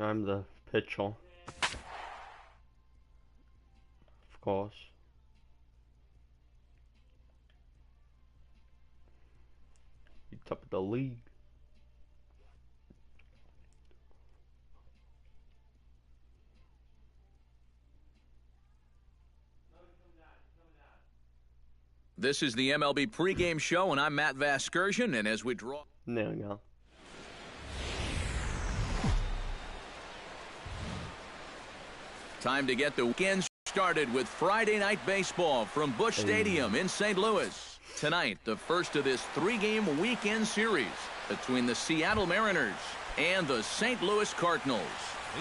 I'm the pitcher, of course. You top of the league. This is the MLB pregame show, and I'm Matt Vasgersian, and as we draw... There we go. Time to get the weekend started with Friday Night Baseball from Busch Stadium in St. Louis. Tonight, the first of this three-game weekend series between the Seattle Mariners and the St. Louis Cardinals.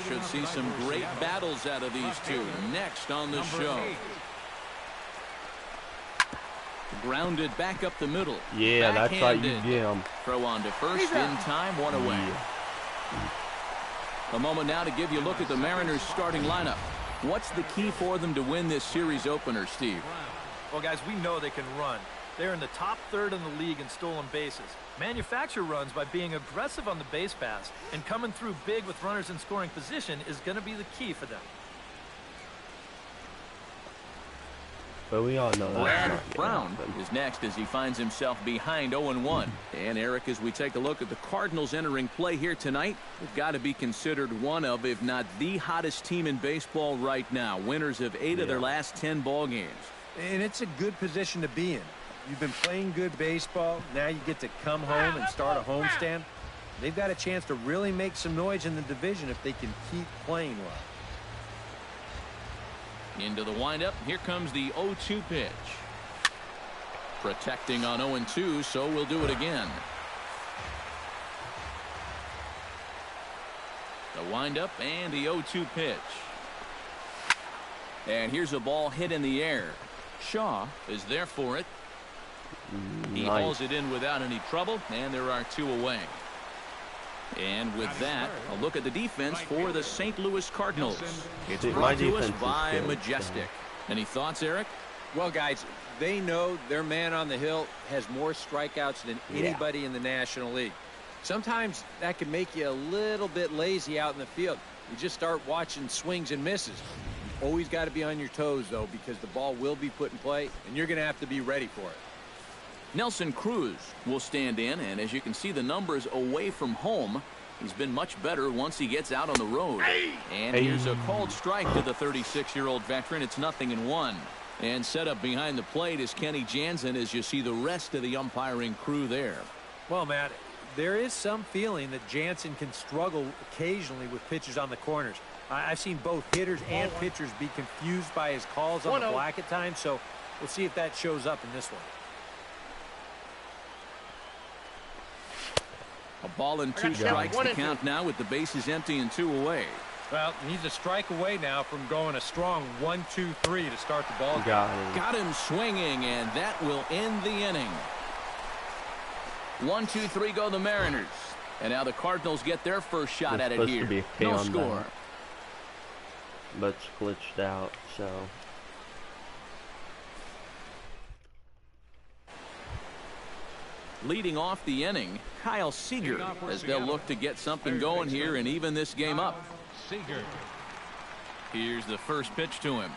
Should see some great battles out of these two next on the show. Grounded back up the middle. Yeah, that's right, you get him. Throw on to first, in time, one away. Yeah. A moment now to give you a look at the Mariners' starting lineup. What's the key for them to win this series opener, Steve? Well, guys, we know they can run. They're in the top third in the league in stolen bases. Manufacture runs by being aggressive on the base paths, and coming through big with runners in scoring position is going to be the key for them. But we all know Brad Brown is next as he finds himself behind 0-1. And Eric, as we take a look at the Cardinals entering play here tonight, they've got to be considered one of, if not the hottest team in baseball right now. Winners of 8 of their last 10 ball games. And it's a good position to be in. You've been playing good baseball. Now you get to come home and start a homestand. They've got a chance to really make some noise in the division if they can keep playing well. Into the windup. Here comes the 0-2 pitch. Protecting on 0-2, so we'll do it again. The windup and the 0-2 pitch. And here's a ball hit in the air. Shaw is there for it. He hauls it in without any trouble, and there are 2 away. And with that, a look at the defense for the St. Louis Cardinals. It's brought to us by Majestic. Any thoughts, Eric? Well, guys, they know their man on the hill has more strikeouts than anybody in the National League. Sometimes that can make you a little bit lazy out in the field. You just start watching swings and misses. You always got to be on your toes, though, because the ball will be put in play, and you're going to have to be ready for it. Nelson Cruz will stand in, and as you can see the numbers away from home, he's been much better once he gets out on the road. And here's a called strike to the 36-year-old veteran. It's 0-1. And set up behind the plate is Kenny Jansen as you see the rest of the umpiring crew there. Well, Matt, there is some feeling that Jansen can struggle occasionally with pitches on the corners. I've seen both hitters and pitchers be confused by his calls on the black at times, so we'll see if that shows up in this one. A ball and 2 strikes to count now with the bases empty and 2 away. Well, he's a strike away now from going a strong 1-2-3 to start the ball. Got him swinging, and that will end the inning. 1-2-3 go the Mariners. And now the Cardinals get their first shot at it here. No score. But it's glitched out, so... Leading off the inning, Kyle Seager, as they'll look to get something going here and even this game up. Here's the first pitch to him.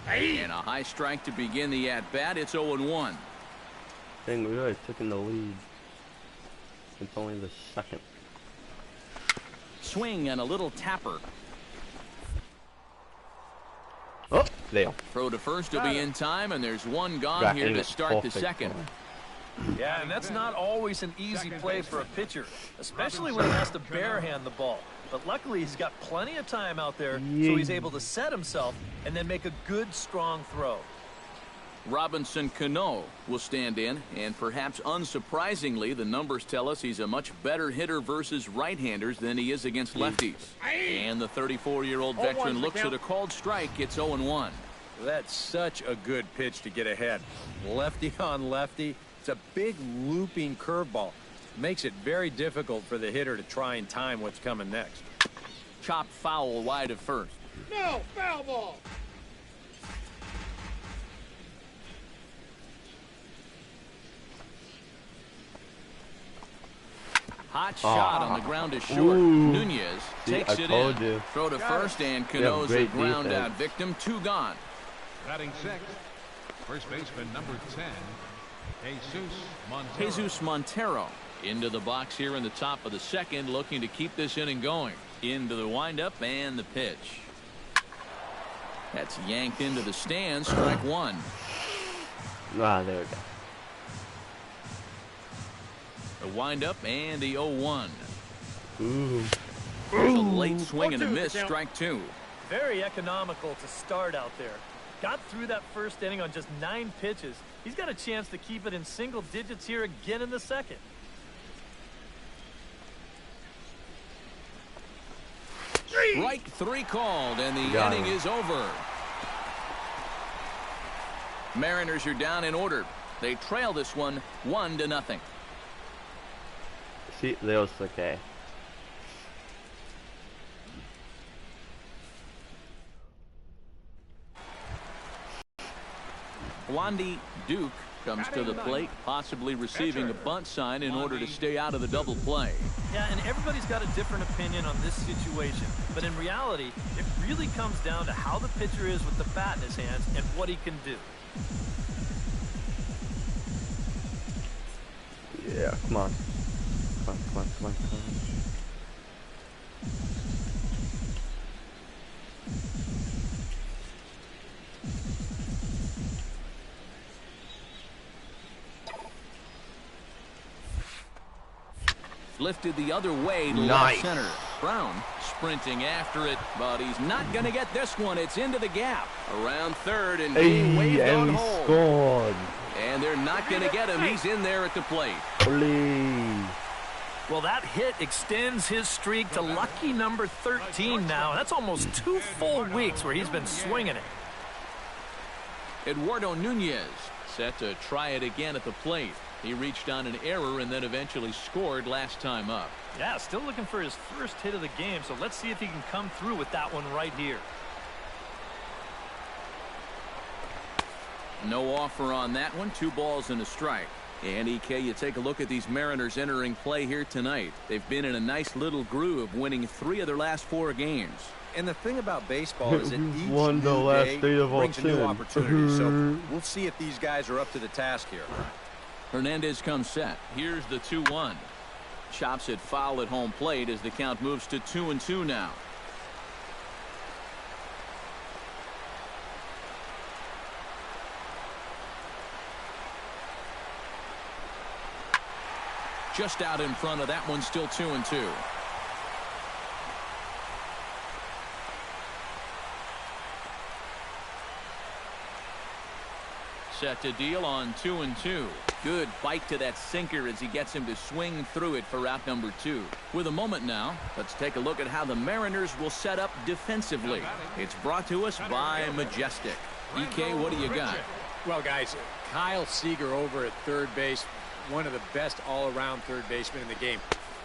And a high strike to begin the at-bat. It's 0-1. Dang, we really took in the lead. It's only the second. Swing and a little tapper. Oh, there. Throw to first will be in time, and there's one gone here to start the second. Yeah, and that's not always an easy play for a pitcher, especially when he has to barehand the ball. But luckily, he's got plenty of time out there, so he's able to set himself and then make a good, strong throw. Robinson Cano will stand in, and perhaps unsurprisingly, the numbers tell us he's a much better hitter versus right-handers than he is against lefties. And the 34-year-old veteran looks at a called strike. It's 0-1. That's such a good pitch to get ahead. Lefty on lefty. It's a big looping curveball. Makes it very difficult for the hitter to try and time what's coming next. Chop foul wide of first. No, foul ball. Hot shot on the ground is short. Ooh. Nunez takes it told in. you. Throw to first, and Cano's a great ground defense. out victim. 2 gone. Batting sixth, first baseman number 10, Jesus Montero. Jesus Montero into the box here in the top of the second, looking to keep this inning going. Into the windup and the pitch. That's yanked into the stands. Strike 1. Ah, there we go. The windup and the 0-1. Ooh. There's a late swing and a miss. Strike 2. Very economical to start out there. Got through that first inning on just 9 pitches. He's got a chance to keep it in single digits here again in the second. Strike 3 called, and the inning is over. Mariners are down in order. They trail this one 1-0. Sí, Leo's okay. Wandy Duke comes to the plate, possibly receiving a bunt sign in order to stay out of the double play. Yeah, and everybody's got a different opinion on this situation. But in reality, it really comes down to how the pitcher is with the bat in his hands and what he can do. Yeah, come on. Come on. Lifted the other way to left center. Brown sprinting after it, but he's not going to get this one. It's into the gap. Around third and being waved on home. Scored. And they're not going to get him. He's in there at the plate. Please. Well, that hit extends his streak to lucky number 13 now. That's almost 2 full weeks where he's been swinging it. Eduardo Nunez set to try it again at the plate. He reached on an error and then eventually scored last time up. Yeah, still looking for his first hit of the game, so let's see if he can come through with that one right here. No offer on that one. 2 balls and a strike. And EK, you take a look at these Mariners entering play here tonight. They've been in a nice little groove, winning 3 of their last 4 games. And the thing about baseball is that each Won the new last day 3 of all brings a new 10. opportunity. So we'll see if these guys are up to the task here. Hernandez comes set. Here's the 2-1. Chops it foul at home plate as the count moves to 2-2 now. Just out in front of that one, still 2-2. Set to deal on 2-2. Good bite to that sinker as he gets him to swing through it for out number 2. With a moment now, let's take a look at how the Mariners will set up defensively. It's brought to us by Majestic. EK, what do you got? Well, guys, Kyle Seager over at third base, one of the best all-around third basemen in the game.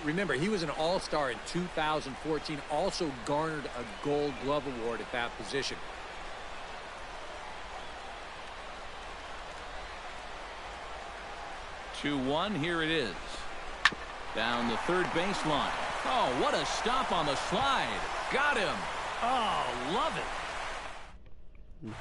Remember, he was an all-star in 2014, also garnered a Gold Glove Award at that position. Here it is. Down the third baseline. Oh, what a stop on the slide. Got him. Oh, love it.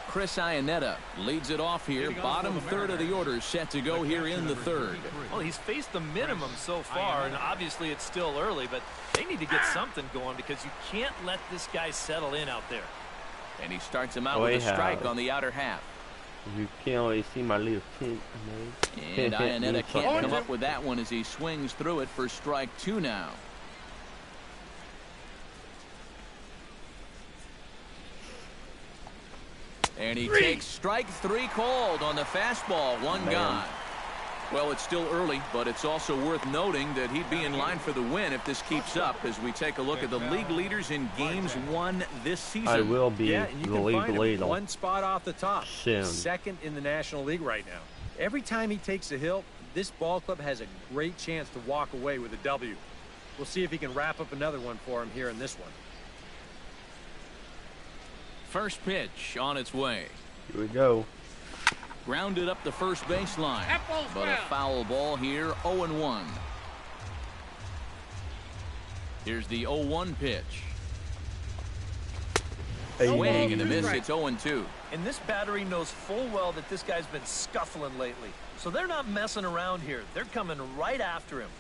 Chris Iannetta leads it off here. Bottom third of the order set to go here in the third. Well, he's faced the minimum so far, and obviously it's still early, but they need to get something going because you can't let this guy settle in out there. And he starts him out with a strike on the outer half. You can't always see my little tint. And Iannetta can't come up with that one as he swings through it for strike 2 now. And he takes strike 3 called on the fastball. 1 gone. Well, it's still early, but it's also worth noting that he'd be in line for the win if this keeps up as we take a look at the league leaders in games won this season. I will be Yeah, and you the can league find him leader. one spot off the top. Soon. Second in the National League right now. Every time he takes a hill, this ball club has a great chance to walk away with a W. We'll see if he can wrap up another one for him here in this one. First pitch on its way. Here we go. Grounded up the first baseline. But a foul ball here, 0-1. Here's the 0-1 pitch. Swing and a miss. It's 0-2. And this battery knows full well that this guy's been scuffling lately. So they're not messing around here. They're coming right after him.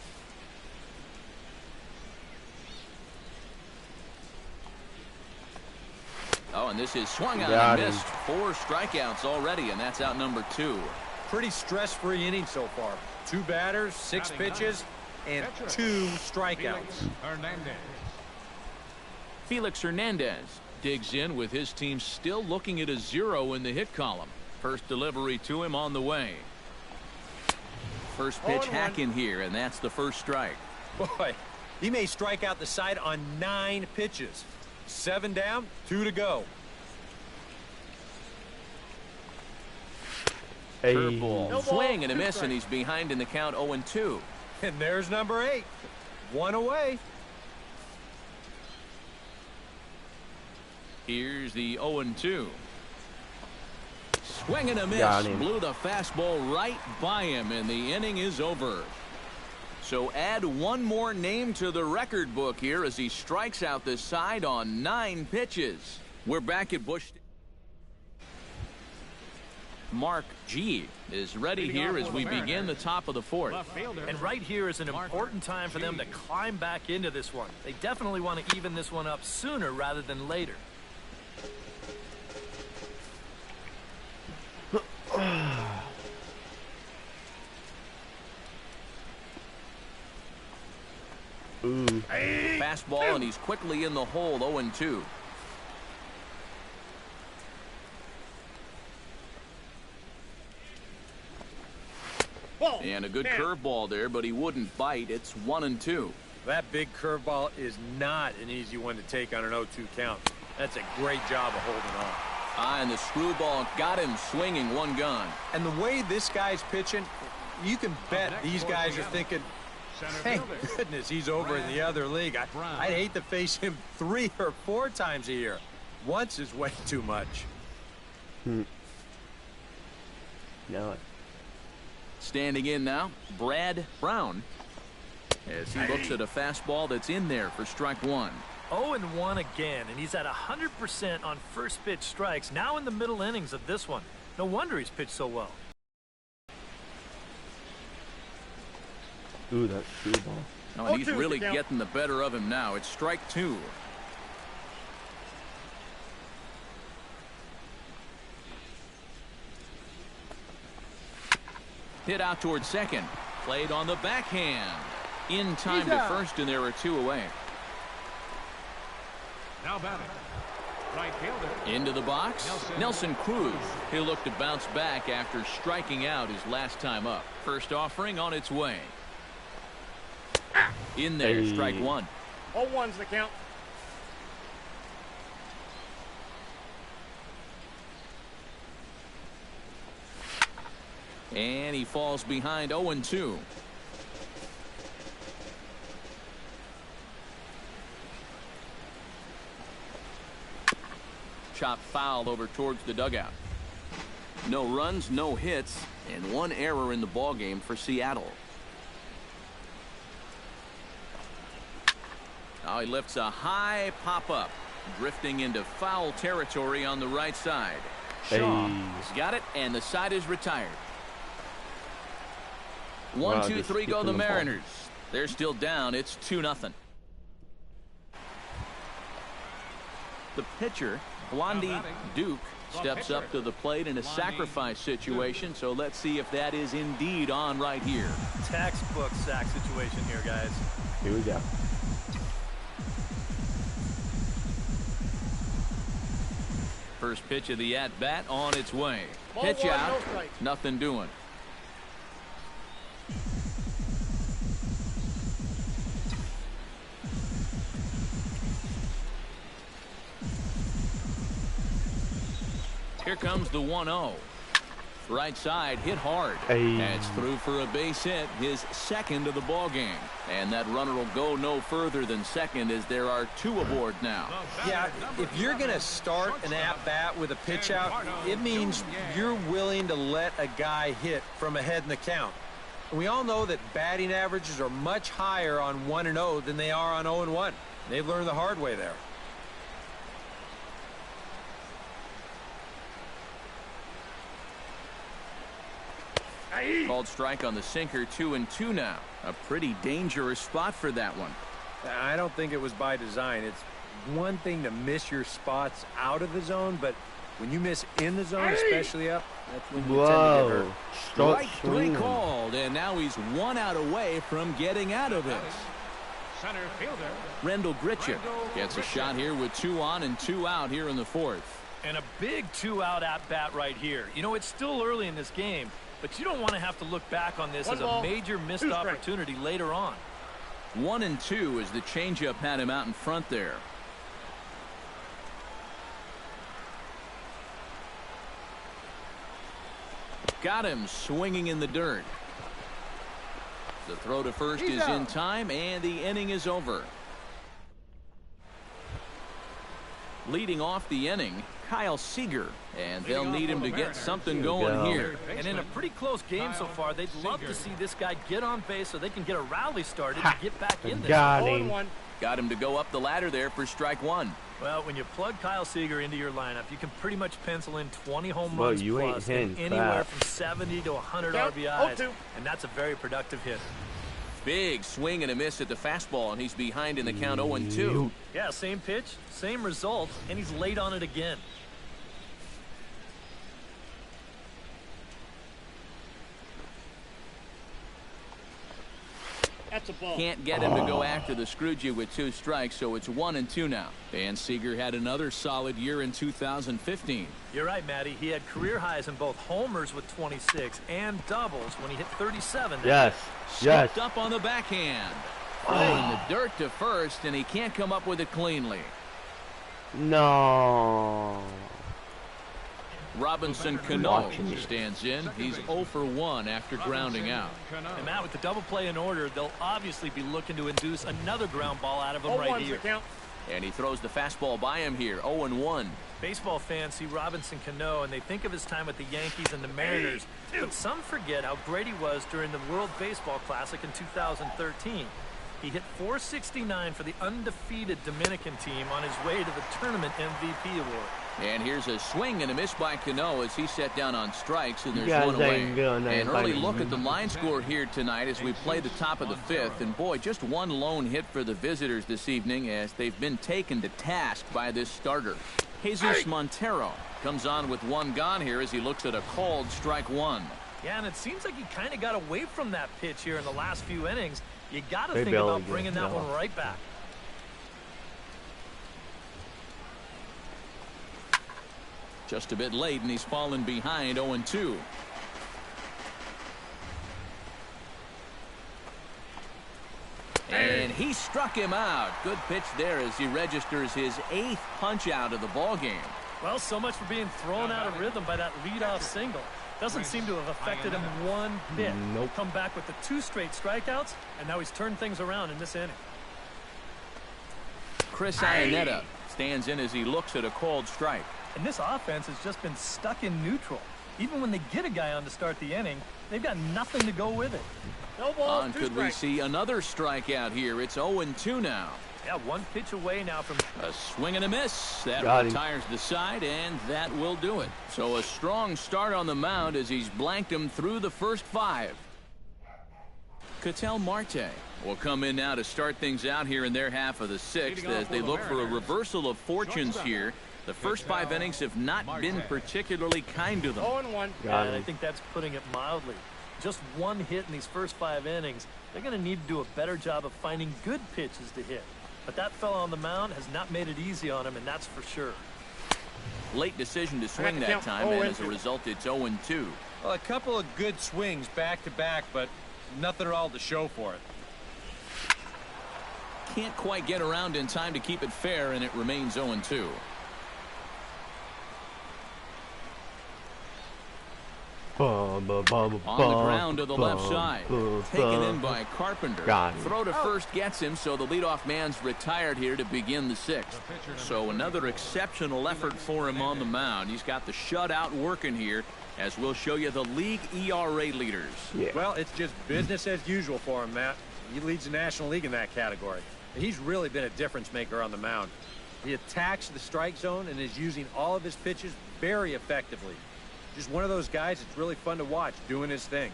Oh, and this is swung on and missed. 4 strikeouts already, and that's out number 2. Pretty stress-free inning so far. 2 batters, 6 pitches, and 2 strikeouts. Felix Hernandez digs in with his team still looking at a 0 in the hit column. First delivery to him on the way. First pitch hack in here, and that's the first strike. Boy, he may strike out the side on 9 pitches. 7 down, 2 to go. Curveball. Swing and a miss, and he's behind in the count 0-2. And there's number 8. 1 away. Here's the 0-2. Swing and a miss. Blew the fastball right by him, and the inning is over. So add one more name to the record book here as he strikes out the side on 9 pitches. We're back at Busch. Mark G is ready here as we begin the top of the 4th. And right here is an important time for them to climb back into this one. They definitely want to even this one up sooner rather than later. Fastball, and he's quickly in the hole. 0-2. And a good curveball there, but he wouldn't bite. It's 1-2. That big curveball is not an easy one to take on an 0-2 count. That's a great job of holding on. And the screwball got him swinging. 1 gone. And the way this guy's pitching, you can bet these guys are thinking, thank goodness he's over in the other league. I'd hate to face him 3 or 4 times a year. Once is way too much. No. Standing in now, Brad Brown, as he looks at a fastball that's in there for strike 1. 0-1 again, and he's at 100% on first pitch strikes, now in the middle innings of this one. No wonder he's pitched so well. Ooh, that screwball. Oh, and he's really getting the better of him now. It's strike 2. Hit out towards second. Played on the backhand. In time to first, and there are 2 away. Now batting, right fielder. Into the box, Nelson Cruz. He'll look to bounce back after striking out his last time up. First offering on its way. In there, strike 1. 0-1's the count. And he falls behind 0-2. Chop foul over towards the dugout. No runs, no hits, and 1 error in the ballgame for Seattle. Now he lifts a high pop-up, drifting into foul territory on the right side. Shaw has got it, and the side is retired. 1, 2, 3 go the Mariners. They're still down. It's 2-0. The pitcher, Blondie Duke, steps up to the plate in a sacrifice situation, so let's see if that is indeed on right here. Textbook sack situation here, guys. Here we go. First pitch of the at-bat on its way. Pitch out. Nothing doing. Here comes the 1-0. Right side hit hard. Hey. That's through for a base hit, his second of the ball game. And that runner will go no further than second as there are 2 aboard now. Yeah, if you're going to start an at-bat with a pitch out, it means you're willing to let a guy hit from ahead in the count. And we all know that batting averages are much higher on 1-0 than they are on 0-1. They've learned the hard way there. Called strike on the sinker, 2-2 now. A pretty dangerous spot for that one. I don't think it was by design. It's one thing to miss your spots out of the zone, but when you miss in the zone, especially up, that's when you tend to get hurt. Strike 3 called, and now he's 1 out away from getting out of this. Center fielder Rendell Grichuk gets a shot here with 2 on and 2 out here in the 4th. And a big 2-out at-bat right here. You know, it's still early in this game, but you don't want to have to look back on this as a major missed opportunity later on. 1-2 as the changeup had him out in front there. Got him swinging in the dirt. The throw to first is in time, and the inning is over. Leading off the inning, Kyle Seager, and they'll need him to get something going here. And in a pretty close game so far, they'd love to see this guy get on base so they can get a rally started and get back in there. Got him to go up the ladder there for strike 1. Well, when you plug Kyle Seager into your lineup, you can pretty much pencil in 20 home runs plus and anywhere from 70 to 100 RBIs, and that's a very productive hit. Big swing and a miss at the fastball, and he's behind in the count 0-2. Yeah, same pitch, same result, and he's late on it again. That's a ball. Can't get him to go after the Scrooge with 2 strikes, so it's 1-2 now. And Seager had another solid year in 2015. You're right, Matty. He had career highs in both homers with 26 and doubles when he hit 37. Slipped up on the backhand. In the dirt to first, and he can't come up with it cleanly. No. Robinson Cano stands in. He's 0 for 1 after grounding out. And Matt, with the double play in order, they'll obviously be looking to induce another ground ball out of him right here. And he throws the fastball by him here, 0-1. Baseball fans see Robinson Cano and they think of his time with the Yankees and the Mariners, but some forget how great he was during the World Baseball Classic in 2013. He hit .469 for the undefeated Dominican team on his way to the tournament MVP award. And here's a swing and a miss by Cano as he set down on strikes, and there's one away. An early look at the line score here tonight as we play the top of the 5th. And boy, just one lone hit for the visitors this evening as they've been taken to task by this starter. Jesus Montero comes on with 1 gone here as he looks at a called strike 1. Yeah, and it seems like he kind of got away from that pitch here in the last few innings. You got to think about bringing that one right back. Just a bit late, and he's fallen behind 0-2. And he struck him out. Good pitch there as he registers his 8th punch out of the ball game. Well, so much for being thrown out of rhythm by that leadoff single. Doesn't seem to have affected him one bit. Come back with the 2 straight strikeouts, and now he's turned things around in this inning. Chris Iannetta stands in as he looks at a called strike. And this offense has just been stuck in neutral. Even when they get a guy on to start the inning, they've got nothing to go with it. No balls, On could we see another strikeout here? It's 0-2 now. Yeah, 1 pitch away now from a swing and a miss. That retires the side, and that will do it. So a strong start on the mound as he's blanked him through the first 5. Ketel Marte will come in now to start things out here in their half of the 6th as they look for a reversal of fortunes here. The first 5 innings have not been particularly kind to them. 0-1. Yeah, and I think that's putting it mildly. Just 1 hit in these first 5 innings. They're going to need to do a better job of finding good pitches to hit. But that fella on the mound has not made it easy on him, and that's for sure. Late decision to swing that time, and as a result, it's 0-2. Well, a couple of good swings back-to-back, but nothing at all to show for it. Can't quite get around in time to keep it fair, and it remains 0-2. On the ground to the left side. Taken in by Carpenter. Throw to first gets him, so the leadoff man's retired here to begin the sixth. So another exceptional effort for him on the mound. He's got the shutout working here, as we'll show you the league ERA leaders. Yeah. Well, it's just business as usual for him, Matt. He leads the National League in that category. He's really been a difference maker on the mound. He attacks the strike zone and is using all of his pitches very effectively. Just one of those guys that's really fun to watch doing his thing.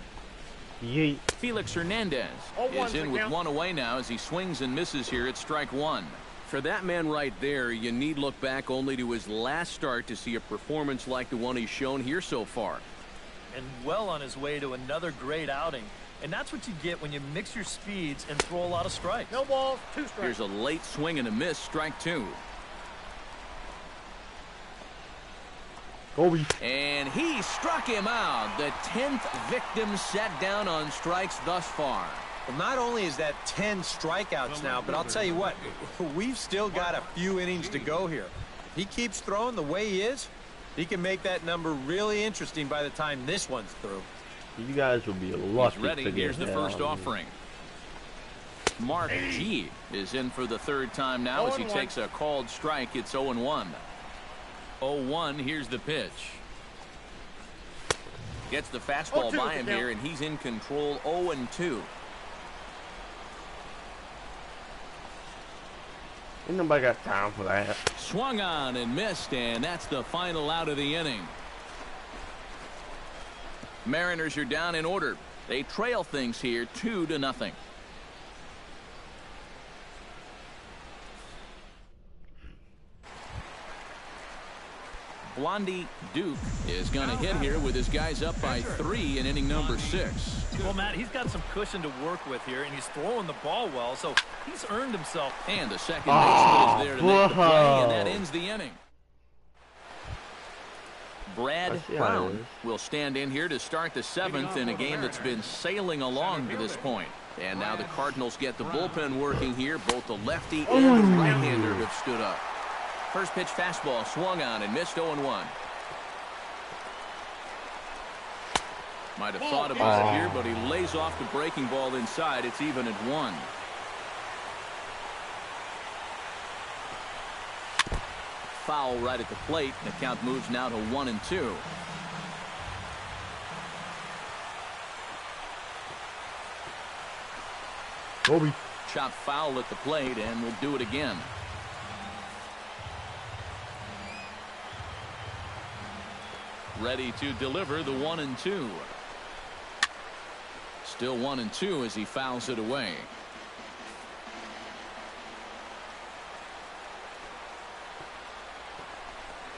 Yeet. Felix Hernandez is in with one away now as he swings and misses here at strike one. For that man right there, you need look back only to his last start to see a performance like the one he's shown here so far. And well on his way to another great outing. And that's what you get when you mix your speeds and throw a lot of strikes. No balls, 2 strikes. Here's a late swing and a miss, strike 2. And he struck him out. The 10th victim set down on strikes thus far. Well, not only is that 10 strikeouts now, but I'll tell you what, we've still got a few innings to go here. If he keeps throwing the way he is, he can make that number really interesting by the time this one's through. You guys will be lucky. He's ready. To get Here's the first offering. Mark G is in for the third time now as he takes a called strike. It's 0-1. 0-1. Here's the pitch. Gets the fastball by him here, and he's in control. 0-2. Ain't nobody got time for that. Swung on and missed, and that's the final out of the inning. Mariners are down in order. They trail things here 2-0. Blondie Duke is going to hit here with his guys up by 3 in inning number 6. Well, Matt, he's got some cushion to work with here, and he's throwing the ball well, so he's earned himself. And the second baseman is there to make the play, and that ends the inning. Brad Brown will stand in here to start the 7th in a game that's been sailing along to this point. And now the Cardinals get the bullpen working here. Both the lefty and the right-hander have stood up. First pitch fastball swung on and missed. 0-1. Might have thought about it here, but he lays off the breaking ball inside. It's even at 1. Foul right at the plate. The count moves now to 1-2. Kobe. Chop foul at the plate, and we'll do it again. Ready to deliver the 1-2. Still 1-2 as he fouls it away.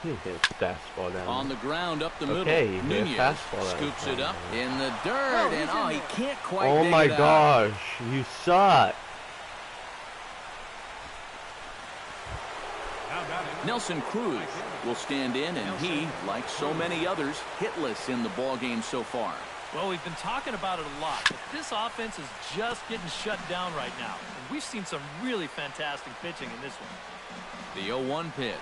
He hit fastball down. On the ground up the middle. Nunez scoops it up in the dirt, and he can't quite. Oh my gosh, you suck. Nelson Cruz will stand in, and he, like so many others, hitless in the ball game so far. Well, we've been talking about it a lot, but this offense is just getting shut down right now. And we've seen some really fantastic pitching in this one. The 0-1 pitch.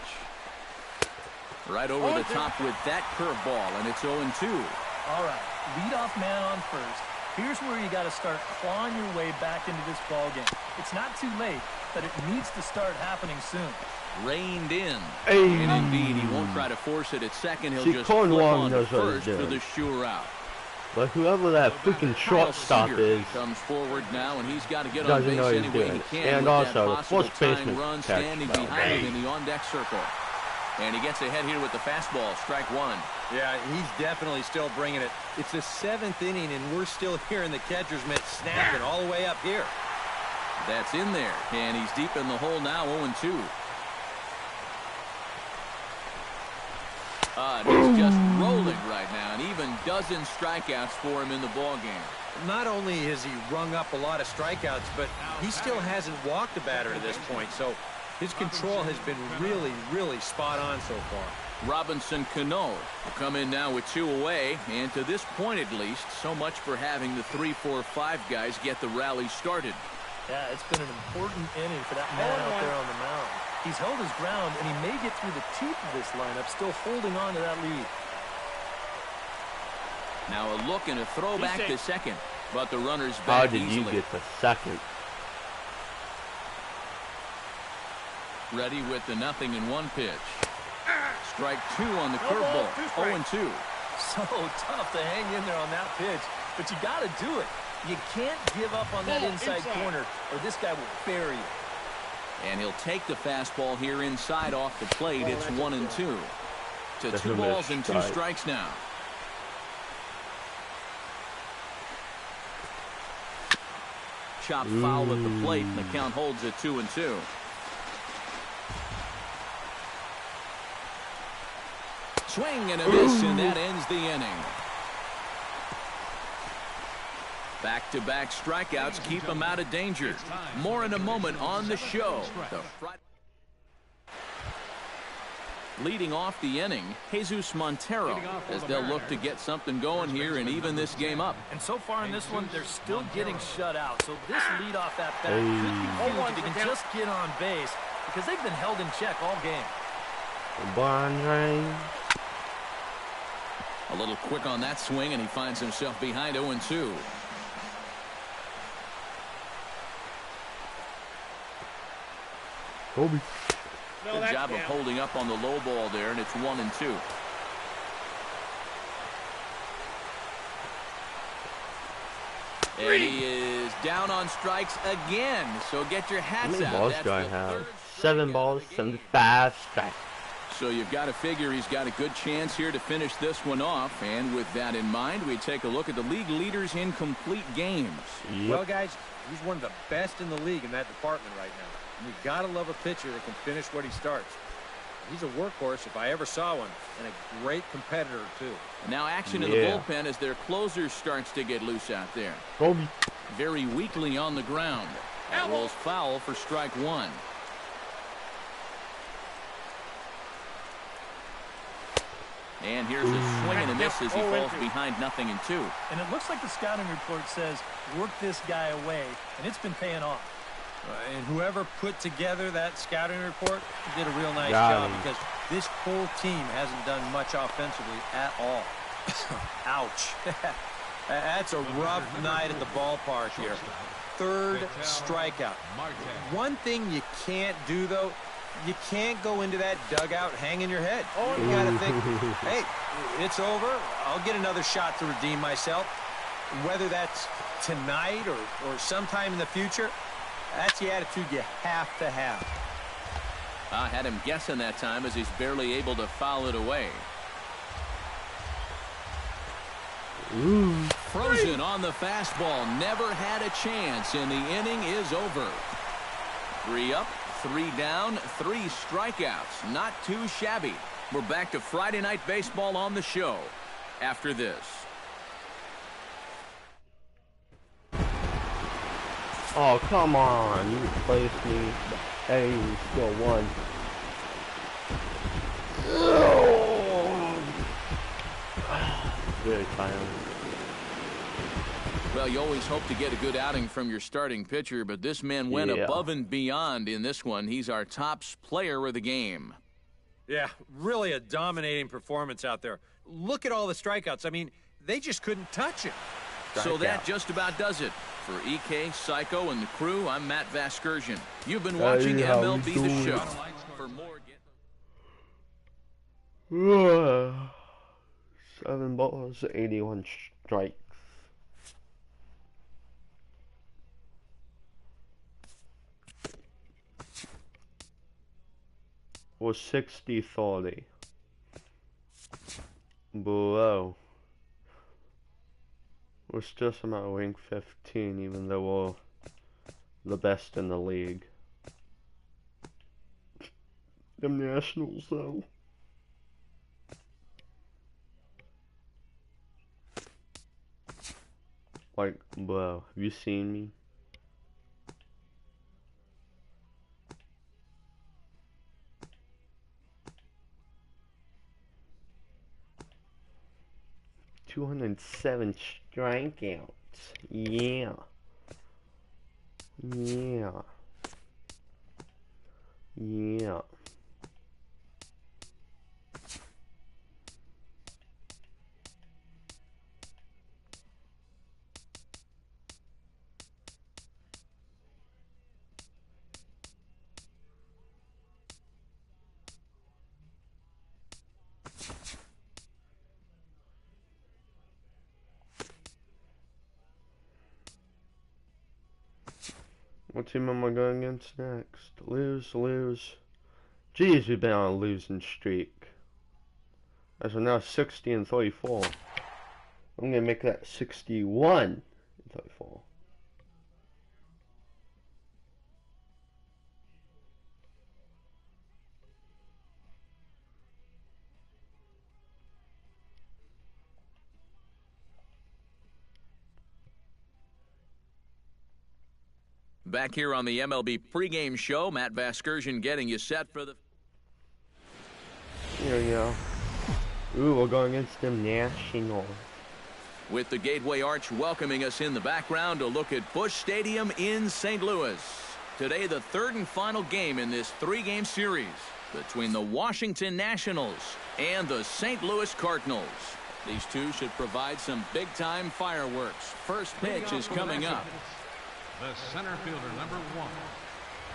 Right over the top with that curveball, and it's 0-2. All right, leadoff man on first. Here's where you got to start clawing your way back into this ball game. It's not too late, but it needs to start happening soon. Reined in. And indeed, he won't try to force it at second. He'll just flip on to first for the sure out. But whoever that freaking shortstop is comes forward now, and he's got to get on base any way he can. And also the first baseman run standing behind him in the on-deck circle. And he gets ahead here with the fastball, strike 1. Yeah, he's definitely still bringing it. It's the 7th inning, and we're still hearing the catcher's mitt snapping all the way up here. That's in there, and he's deep in the hole now, 0-2. He's just rolling right now, and even dozen strikeouts for him in the ball game. Not only has he rung up a lot of strikeouts, but he still hasn't walked a batter to this point, so his control has been really, really spot on so far. Robinson Cano will come in now with 2 away, and to this point at least, so much for having the 3-4-5 guys get the rally started. Yeah, it's been an important inning for that man out there on the mound. He's held his ground, and he may get through the teeth of this lineup, still holding on to that lead. Now a look and a throw back to second. But the runner's How back did easily. you get to second? Ready with the 0-1 pitch. Strike 2 on the curveball. 0-2. So tough to hang in there on that pitch, but you got to do it. You can't give up on that inside corner, or this guy will bury you. And he'll take the fastball here inside off the plate. It's 1-2. To That's 2 a balls and 2 strike. strikes now. Chop foul at the plate, and the count holds at 2-2. Swing and a miss, and that ends the inning. Back-to-back strikeouts keep him out of danger. More in a moment on the show. Leading off the inning, Jesus Montero, as they'll look to get something going here and even this game up. And so far in this one, they're still getting shut out. So this leadoff at bat could be huge if they can just get on base, because they've been held in check all game. A little quick on that swing, and he finds himself behind 0-2. Kobe. Good job of holding up on the low ball there, and it's 1-2. And he is down on strikes again. So get your hats How many out. balls That's do I the have? third 7 strikeout balls, of the game. 75 strikes. So you've got to figure he's got a good chance here to finish this one off. And with that in mind, we take a look at the league leaders in complete games. Yep. Well, guys, he's one of the best in the league in that department right now. And you got to love a pitcher that can finish what he starts. He's a workhorse if I ever saw one, and a great competitor, too. And now action in the bullpen as their closer starts to get loose out there. Kobe. Very weakly on the ground. That rolls foul for strike 1. And here's a swing and a miss as he falls behind 0-2. And it looks like the scouting report says, work this guy away, and it's been paying off. And whoever put together that scouting report did a real nice Got job, him. because this whole team hasn't done much offensively at all. Ouch. That's a rough night at the ballpark here. Third strikeout. One thing you can't do, though, you can't go into that dugout hanging your head. You got to think, hey, it's over. I'll get another shot to redeem myself. Whether that's tonight or sometime in the future, that's the attitude you have to have. I had him guessing that time as he's barely able to foul it away. Frozen on the fastball. Never had a chance, and the inning is over. 3 up, 3 down, 3 strikeouts. Not too shabby. We're back to Friday Night Baseball on the show after this. Oh, come on. You replaced me. Hey, still won. Very tiring. Well, you always hope to get a good outing from your starting pitcher, but this man went above and beyond in this one. He's our top player of the game. Yeah, really a dominating performance out there. Look at all the strikeouts. I mean, they just couldn't touch him. So that just about does it. For EK, Psycho, and the crew, I'm Matt Vasgersian. You've been watching MLB The Show. For more, 7 balls, 81 strikes. Was 60-30. Below. We're still somehow ranked 15, even though we're the best in the league. Them Nationals, though. Like, bro, have you seen me? $207 strikeouts. Yeah. Yeah. Yeah. What team am I going against next? Lose. Jeez, we've been on a losing streak. As we're now 60-34. I'm gonna make that 61-34. Back here on the MLB pregame show, Matt Vasgersian getting you set for the... Here we go. Ooh, we're going against the Nationals. With the Gateway Arch welcoming us in the background, a look at Busch Stadium in St. Louis. Today, the third and final game in this three-game series between the Washington Nationals and the St. Louis Cardinals. These two should provide some big-time fireworks. First pitch is coming up. The center fielder, number 1,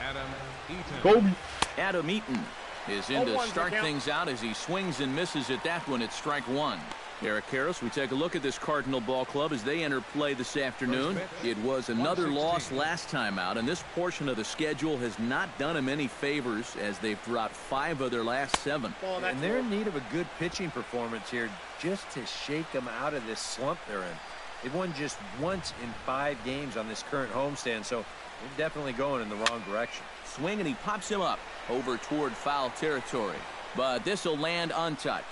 Adam Eaton. Kobe. Adam Eaton is in to start things out as he swings and misses at that one at strike one. Eric Karros, we take a look at this Cardinal ball club as they enter play this afternoon. It was another loss last time out, and this portion of the schedule has not done them any favors as they've dropped 5 of their last 7. And they're in need of a good pitching performance here just to shake them out of this slump they're in. They've won just once in 5 games on this current homestand, so they're definitely going in the wrong direction. Swing, and he pops him up over toward foul territory. But this will land untouched.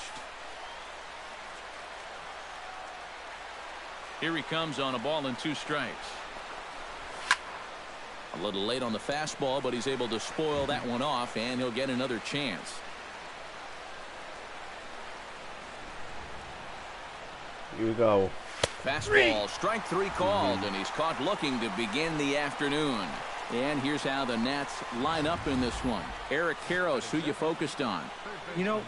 Here he comes on a ball and 2 strikes. A little late on the fastball, but he's able to spoil that one off, and he'll get another chance. Here we go. Fastball, strike 3 called, and he's caught looking to begin the afternoon. And here's how the Nats line up in this one. Eric Karros, who you focused on? You know,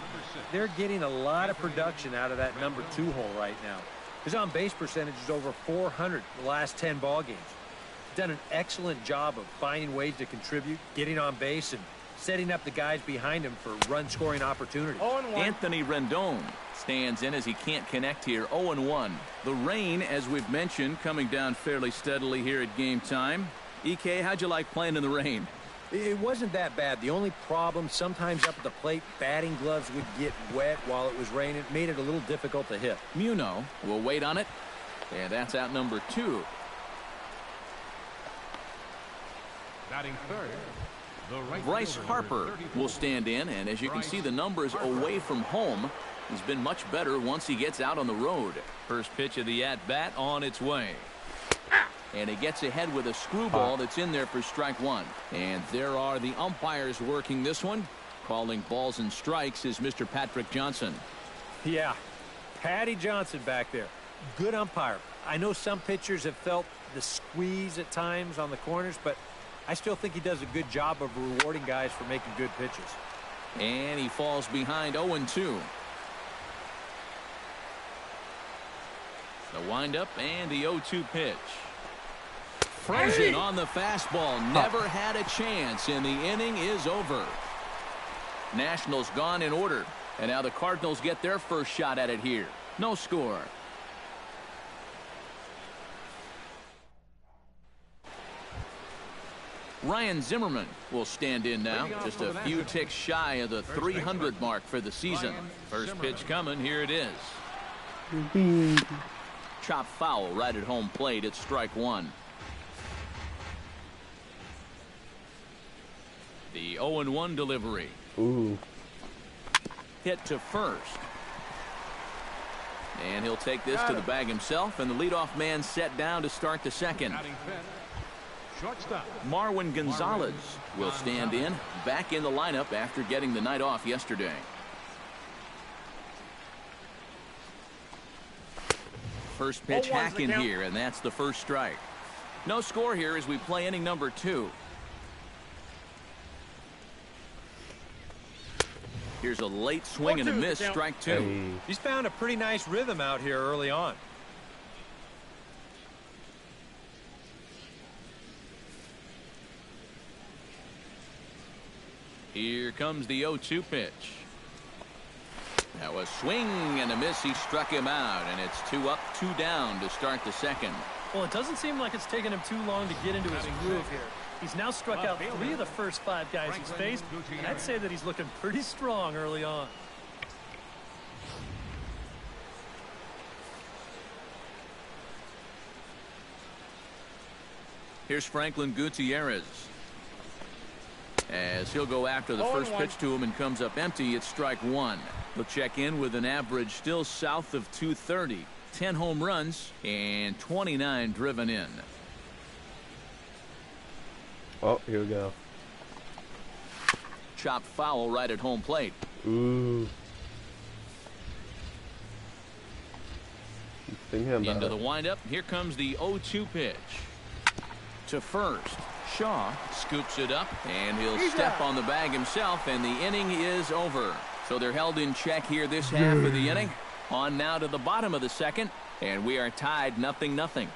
they're getting a lot of production out of that number 2 hole right now. His on-base percentage is over 400 the last 10 ball games. He's done an excellent job of finding ways to contribute, getting on base, and setting up the guys behind him for run-scoring opportunities. Anthony Rendon stands in as he can't connect here. 0-1. The rain, as we've mentioned, coming down fairly steadily here at game time. EK, how'd you like playing in the rain? It wasn't that bad. The only problem, sometimes up at the plate, batting gloves would get wet while it was raining. It made it a little difficult to hit. Muno will wait on it. And that's out number 2. Batting third, the right Bryce fielder, Harper 34. will stand in, and as you can see, the numbers away from home, he's been much better once he gets out on the road. First pitch of the at-bat on its way. And he gets ahead with a screwball that's in there for strike 1. And there are the umpires working this one. Calling balls and strikes is Mr. Patrick Johnson. Yeah, Patty Johnson back there. Good umpire. I know some pitchers have felt the squeeze at times on the corners, but I still think he does a good job of rewarding guys for making good pitches. And he falls behind 0-2. The windup and the 0-2 pitch. Frozen on the fastball. Never had a chance, and the inning is over. Nationals gone in order, and now the Cardinals get their first shot at it here. No score. Ryan Zimmerman will stand in now, just a few ticks shy of the 300 mark for the season. First pitch coming, here it is. Chop foul right at home plate at strike 1. The 0-1 delivery. Ooh. Hit to first. And he'll take this to the bag himself, and the leadoff man set down to start the second. Batting fifth, shortstop. Marwin Gonzalez will stand in, back in the lineup after getting the night off yesterday. First pitch hacking here, and that's the first strike. No score here as we play inning number 2. Here's a late swing and a miss, strike 2. Hey. He's found a pretty nice rhythm out here early on. Here comes the 0-2 pitch. Now a swing and a miss. He struck him out, and it's 2 up, 2 down to start the second. Well, it doesn't seem like it's taken him too long to get into his groove here. He's now struck out 3 of the first 5 guys he's faced, and I'd say that he's looking pretty strong early on. Here's Franklin Gutierrez. As he'll go after the first pitch to him and comes up empty, it's strike 1. He'll check in with an average still south of 230. 10 home runs and 29 driven in. Oh, here we go. Chopped foul right at home plate. Ooh. Into the windup. Here comes the 0-2 pitch. To first. Shaw scoops it up, and he'll step on the bag himself, and the inning is over. So they're held in check here this half of the inning. On now to the bottom of the second, and we are tied 0-0.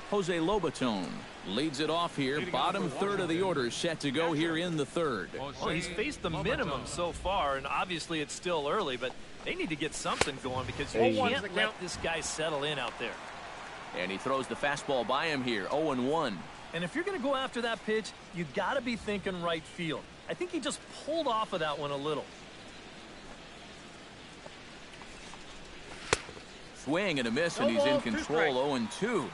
Jose Lobaton leads it off here. Bottom third of the order set to go here in the third. Well, he's faced the minimum so far, and obviously it's still early, but they need to get something going because you can't let this guy settle in out there. And he throws the fastball by him here, 0-1. And if you're going to go after that pitch, you got to be thinking right field. I think he just pulled off of that one a little. Swing and a miss, and he's in control, 0-2.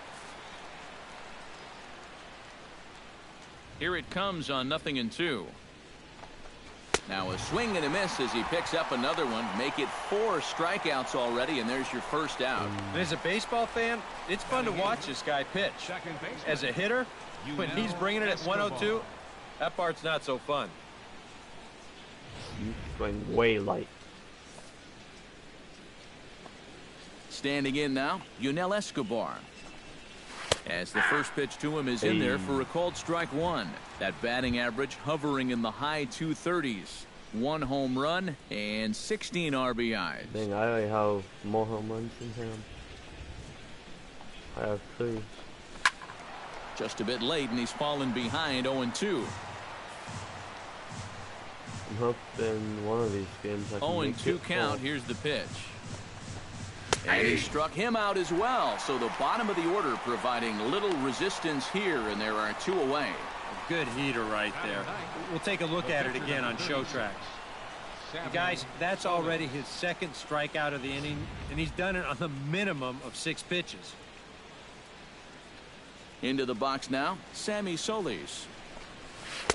Here it comes on 0-2. Now a swing and a miss as he picks up another one. Make it 4 strikeouts already, and there's your first out. And as a baseball fan, it's fun to watch this guy pitch. As a hitter, when he's bringing it at 102, that part's not so fun. You swing way light. Standing in now, Yunel Escobar. As the first pitch to him is in there for a called strike 1. That batting average hovering in the high 230s. 1 home run and 16 RBIs. Dang, I have more home runs than him. I have 3. Just a bit late, and he's fallen behind 0-2. I'm hoping one of these games I can make 0-2 count. Here's the pitch. And he struck him out as well. So the bottom of the order providing little resistance here, and there are 2 away. A good heater right there. We'll take a look at it again on show tracks. Guys, that's already his 2nd strikeout of the inning, and he's done it on the minimum of 6 pitches. Into the box now, Sammy Solis.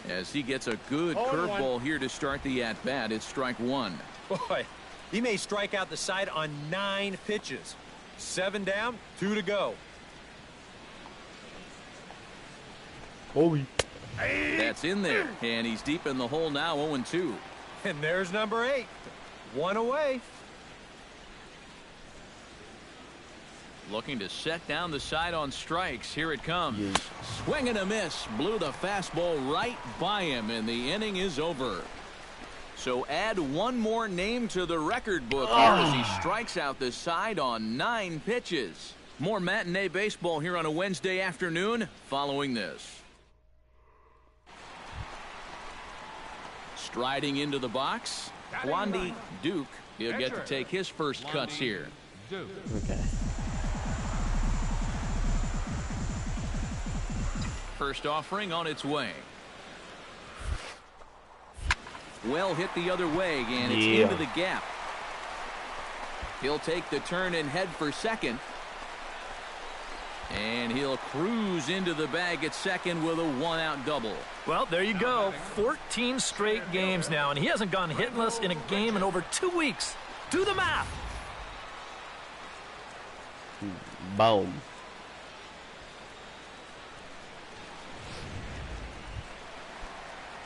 As he gets a good curveball here to start the at-bat, it's strike 1. Boy, he may strike out the side on 9 pitches. 7 down, 2 to go. Holy. That's in there, and he's deep in the hole now, 0-2. And there's number 8. 1 away. Looking to set down the side on strikes. Here it comes. Swing and a miss. Blew the fastball right by him, and the inning is over. So add 1 more name to the record book here as he strikes out the side on 9 pitches. More matinee baseball here on a Wednesday afternoon following this. Striding into the box, Wandy Duke. He'll get to take his first cuts here. Okay. First offering on its way. Well hit the other way, and it's into the gap. He'll take the turn and head for second. And he'll cruise into the bag at second with a 1-out double. Well, there you go. 14 straight games now, and he hasn't gone hitless in a game in over 2 weeks. Do the math. Boom.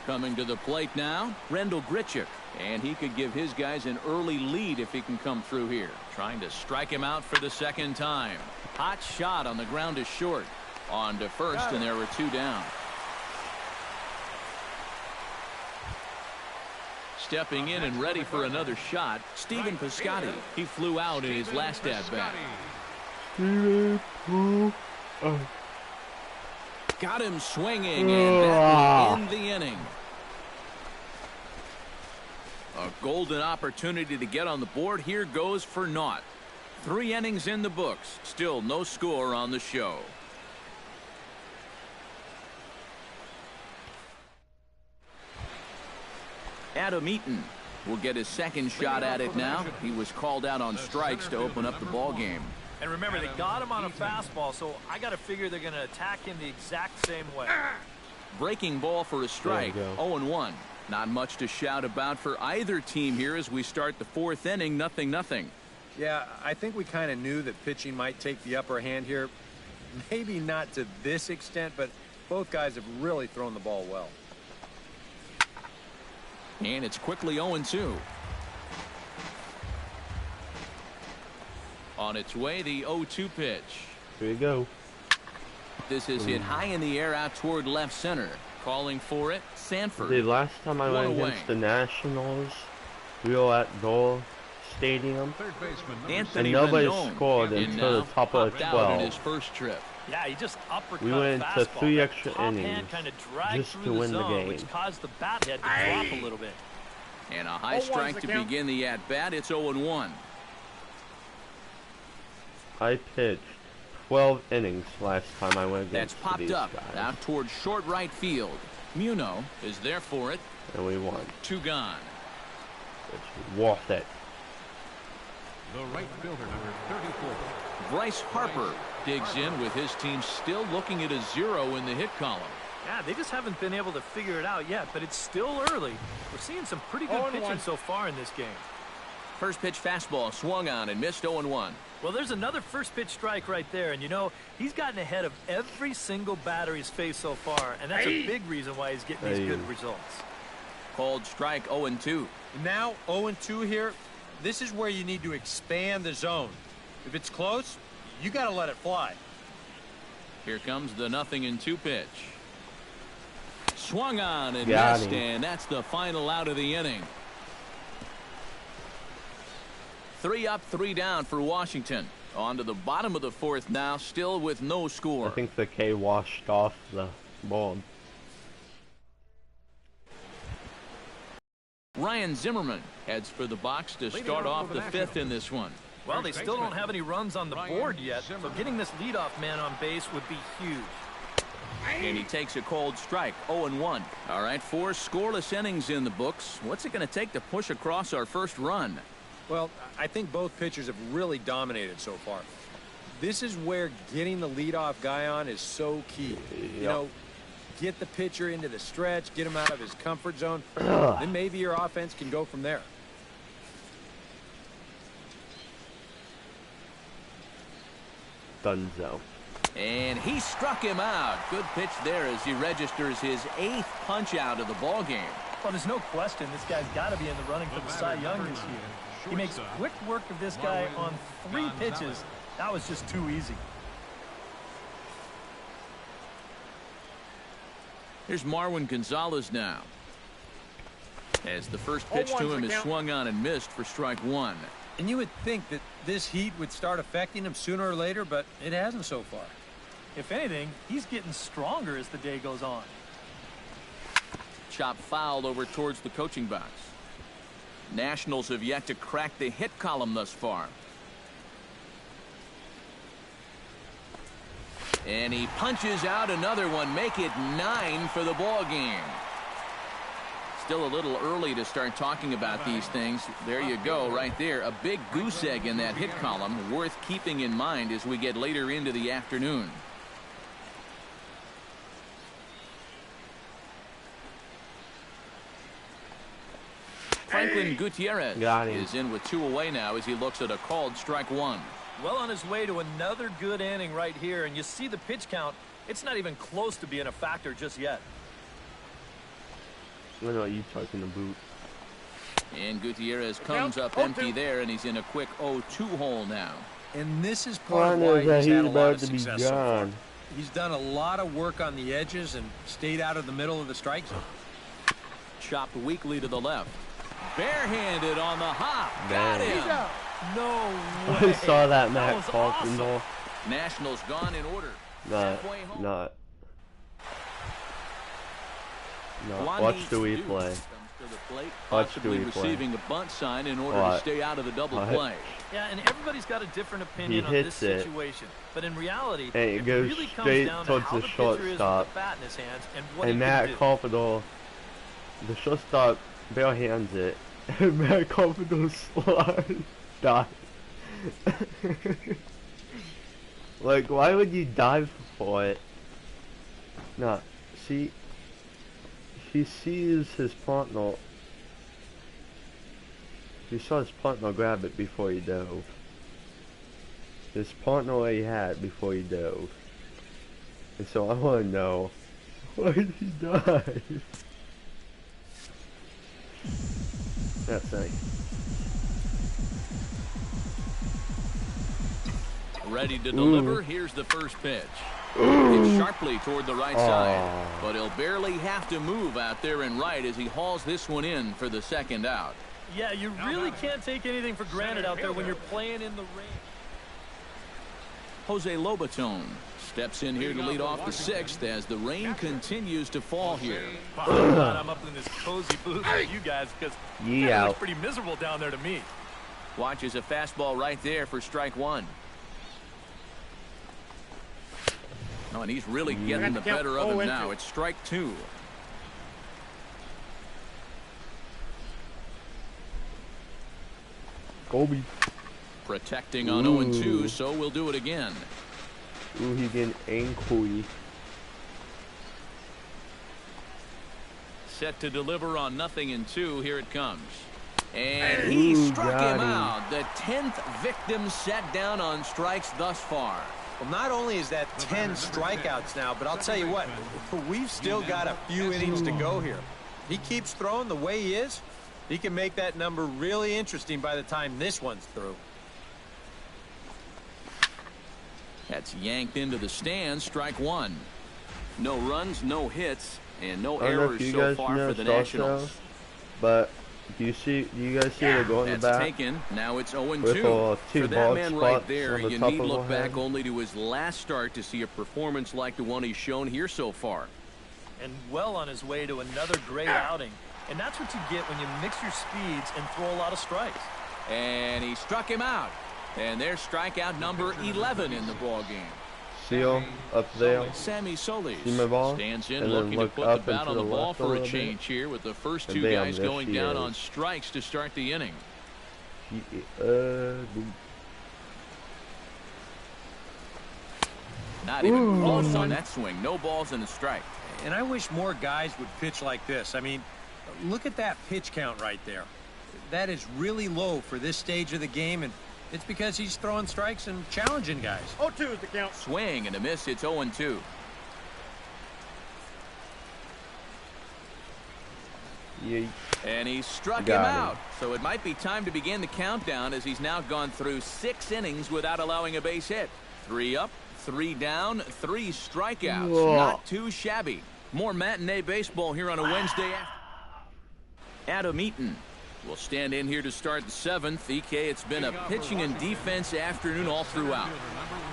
Coming to the plate now, Rendell Grichuk. And he could give his guys an early lead if he can come through here. Trying to strike him out for the 2nd time. Hot shot on the ground is short. On to first, and there were 2 down. Stepping in and ready for another shot, Stephen Piscotty. He flew out in his last at-bat. Got him swinging, and that will end the inning. A golden opportunity to get on the board. Here goes for naught. 3 innings in the books. Still no score on the show. Adam Eaton will get his second shot at it now. He was called out on strikes to open up the ball game. And remember, they got him on a fastball, so I got to figure they're going to attack him the exact same way. Breaking ball for a strike. 0-1. Not much to shout about for either team here as we start the 4th inning. 0-0. Yeah, I think we kind of knew that pitching might take the upper hand here. Maybe not to this extent, but both guys have really thrown the ball well. And it's quickly 0-2. On its way, the 0-2 pitch. Here you go. This is hit high in the air out toward left center. Calling for it, Sanford. The last time I went away. against the Nationals, we were at Dole Stadium, Third baseman, Anthony and nobody Rendon, scored and until the now top of popped the out in 12. his first trip. Yeah, he just uppercut We went into fastball. 3 That extra top hand innings kind of dragged just through to the win the zone, game. which caused the bat head to drop a little bit. And a high strike to begin the at-bat. It's 0-1. I pitched 12 innings last time I went That's against popped these up guys, out towards short right field. Muno is there for it. and we won. 2 gone. It's worth it. the right fielder, number 34. Bryce Harper digs in with his team still looking at a 0 in the hit column. Yeah, they just haven't been able to figure it out yet, but it's still early. We're seeing some pretty good pitching so far in this game. First pitch fastball swung on and missed. 0-1. Well, there's another first pitch strike right there, and you know, he's gotten ahead of every single batter he's faced so far, and that's a big reason why he's getting these good results. Called strike. 0-2. Now 0-2 here. This is where you need to expand the zone. If it's close, you got to let it fly. Here comes the 0-2 pitch. Swung on and Got missed, him. and that's the final out of the inning. 3 up, 3 down for Washington. On to the bottom of the 4th now, still with no score. I think the K washed off the ball. Ryan Zimmerman heads for the box to start off the 5th in this one. Well, they still don't have any runs on the board yet, so getting this leadoff man on base would be huge. And he takes a cold strike. 0-1. All right, 4 scoreless innings in the books. What's it going to take to push across our first run? Well, I think both pitchers have really dominated so far. This is where getting the leadoff guy on is so key. You know, get the pitcher into the stretch, get him out of his comfort zone, then maybe your offense can go from there. Dunzo. And he struck him out. Good pitch there as he registers his 8th punch out of the ball game. Well, there's no question this guy's got to be in the running for the Cy Young this year. He makes quick work of this guy on 3 pitches. That was just too easy. Here's Marwin Gonzalez now. As the first pitch to him is swung on and missed for strike 1. And you would think that this heat would start affecting him sooner or later, but it hasn't so far. If anything, he's getting stronger as the day goes on. Chop fouled over towards the coaching box. Nationals have yet to crack the hit column thus far. And he punches out another one. Make it 9 for the ball game. Still a little early to start talking about these things. There you go, right there. A big goose egg in that hit column, worth keeping in mind as we get later into the afternoon. Franklin Gutierrez is in with 2 away now as he looks at a called strike 1. Well on his way to another good inning right here, and you see the pitch count. It's not even close to being a factor just yet. I know you talking the boot. And Gutierrez comes up empty there, and he's in a quick 0-2 hole now. And this is part of why he's had a lot of success so far. Gone. He's done a lot of work on the edges and stayed out of the middle of the strike zone. Chopped weakly to the left. Barehanded on the hop. Man. Got him. No way. I saw that Matt was Falcon awesome. Nationals gone in order. Not. Juan Watch the Dukes replay. comes to to the plate, Watch possibly Dewey play. receiving a bunt sign in order to Watch. stay out of the double Watch. play. Yeah, and everybody's got a different opinion on this hits it. situation. But in reality, And it goes really comes straight down to towards how the the pitcher is with the shortstop. bat in his hands and what And he can Matt do. Carpenter, the shortstop, bare hands it. And Matt Carpenter slide dive. Like, why would you dive for it? Nah, see, he sees his partner. He saw his partner grab it before he dove. His partner he had before he dove. And so I want to know, why did he dive? That's nice. Ready to deliver. Here's the first pitch. Hit sharply toward the right side, but he'll barely have to move out there and right as he hauls this one in for the second out. Yeah, you really can't take anything for granted out there when you're playing in the rain. Jose Lobaton steps in here to lead off the sixth as the rain continues to fall here. I'm glad I'm up in this cozy booth with you guys because it Yeah. looks pretty miserable down there to me. Watches a fastball right there for strike one. Oh, and he's really getting the better of him now. It's strike two. Kobe. Protecting on 0-2, so we'll do it again. Ooh, he getting angry. Set to deliver on 0-2. Here it comes. And he struck him out. The 10th victim set down on strikes thus far. Well, not only is that 10 strikeouts now, but I'll tell you what, we've still got a few innings to go here. He keeps throwing the way he is. He can make that number really interesting by the time this one's through. That's yanked into the stands. Strike one. No runs, no hits, and no I don't know errors if you so guys far for the noticed Nationals. also, but do you guys see the goal in the That's back? taken. Now it's With, 0-2. two For that bald man right spots there, on the you top need of look the back head? only to his last start to see a performance like the one he's shown here so far. And well on his way to another great outing. And that's what you get when you mix your speeds and throw a lot of strikes. And he struck him out. And there's strikeout number 11 in the ballgame. Seal up there. Sammy Solis See my ball? stands in And then looking to look put the up bat and on to the the ball left a for a little change bit. here with the first And two bam, guys there going she down is. on strikes to start the inning. Not even close on that swing. No balls and a strike. And I wish more guys would pitch like this. I mean, look at that pitch count right there. That is really low for this stage of the game, and it's because he's throwing strikes and challenging guys. 0-2 is the count. Swing and a miss. It's 0-2. Yeah. And he struck him Got him. out. So it might be time to begin the countdown as he's now gone through 6 innings without allowing a base hit. 3 up, 3 down, 3 strikeouts. Whoa. Not too shabby. More matinee baseball here on a Wednesday afternoon. Adam Eaton will stand in here to start the 7th. EK, it's been a pitching and defense afternoon all throughout.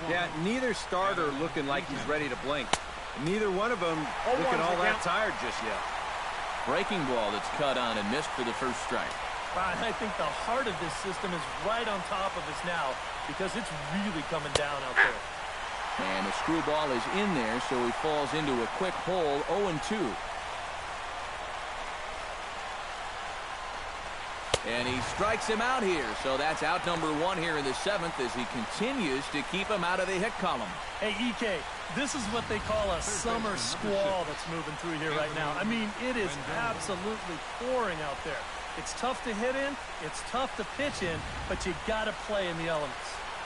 Yeah, neither starter looking like he's ready to blink. Neither one of them looking all that tired just yet. Breaking ball that's cut on and missed for the first strike. Brian, I think the heart of this system is right on top of us now because it's really coming down out there. And the screwball is in there, so he falls into a quick hole, 0-2. And he strikes him out here, so that's out number 1 here in the 7th as he continues to keep him out of the hit column. Hey, EK, this is what they call a summer squall that's moving through here right now. I mean, it is absolutely pouring out there. It's tough to hit in, it's tough to pitch in, but you got to play in the elements.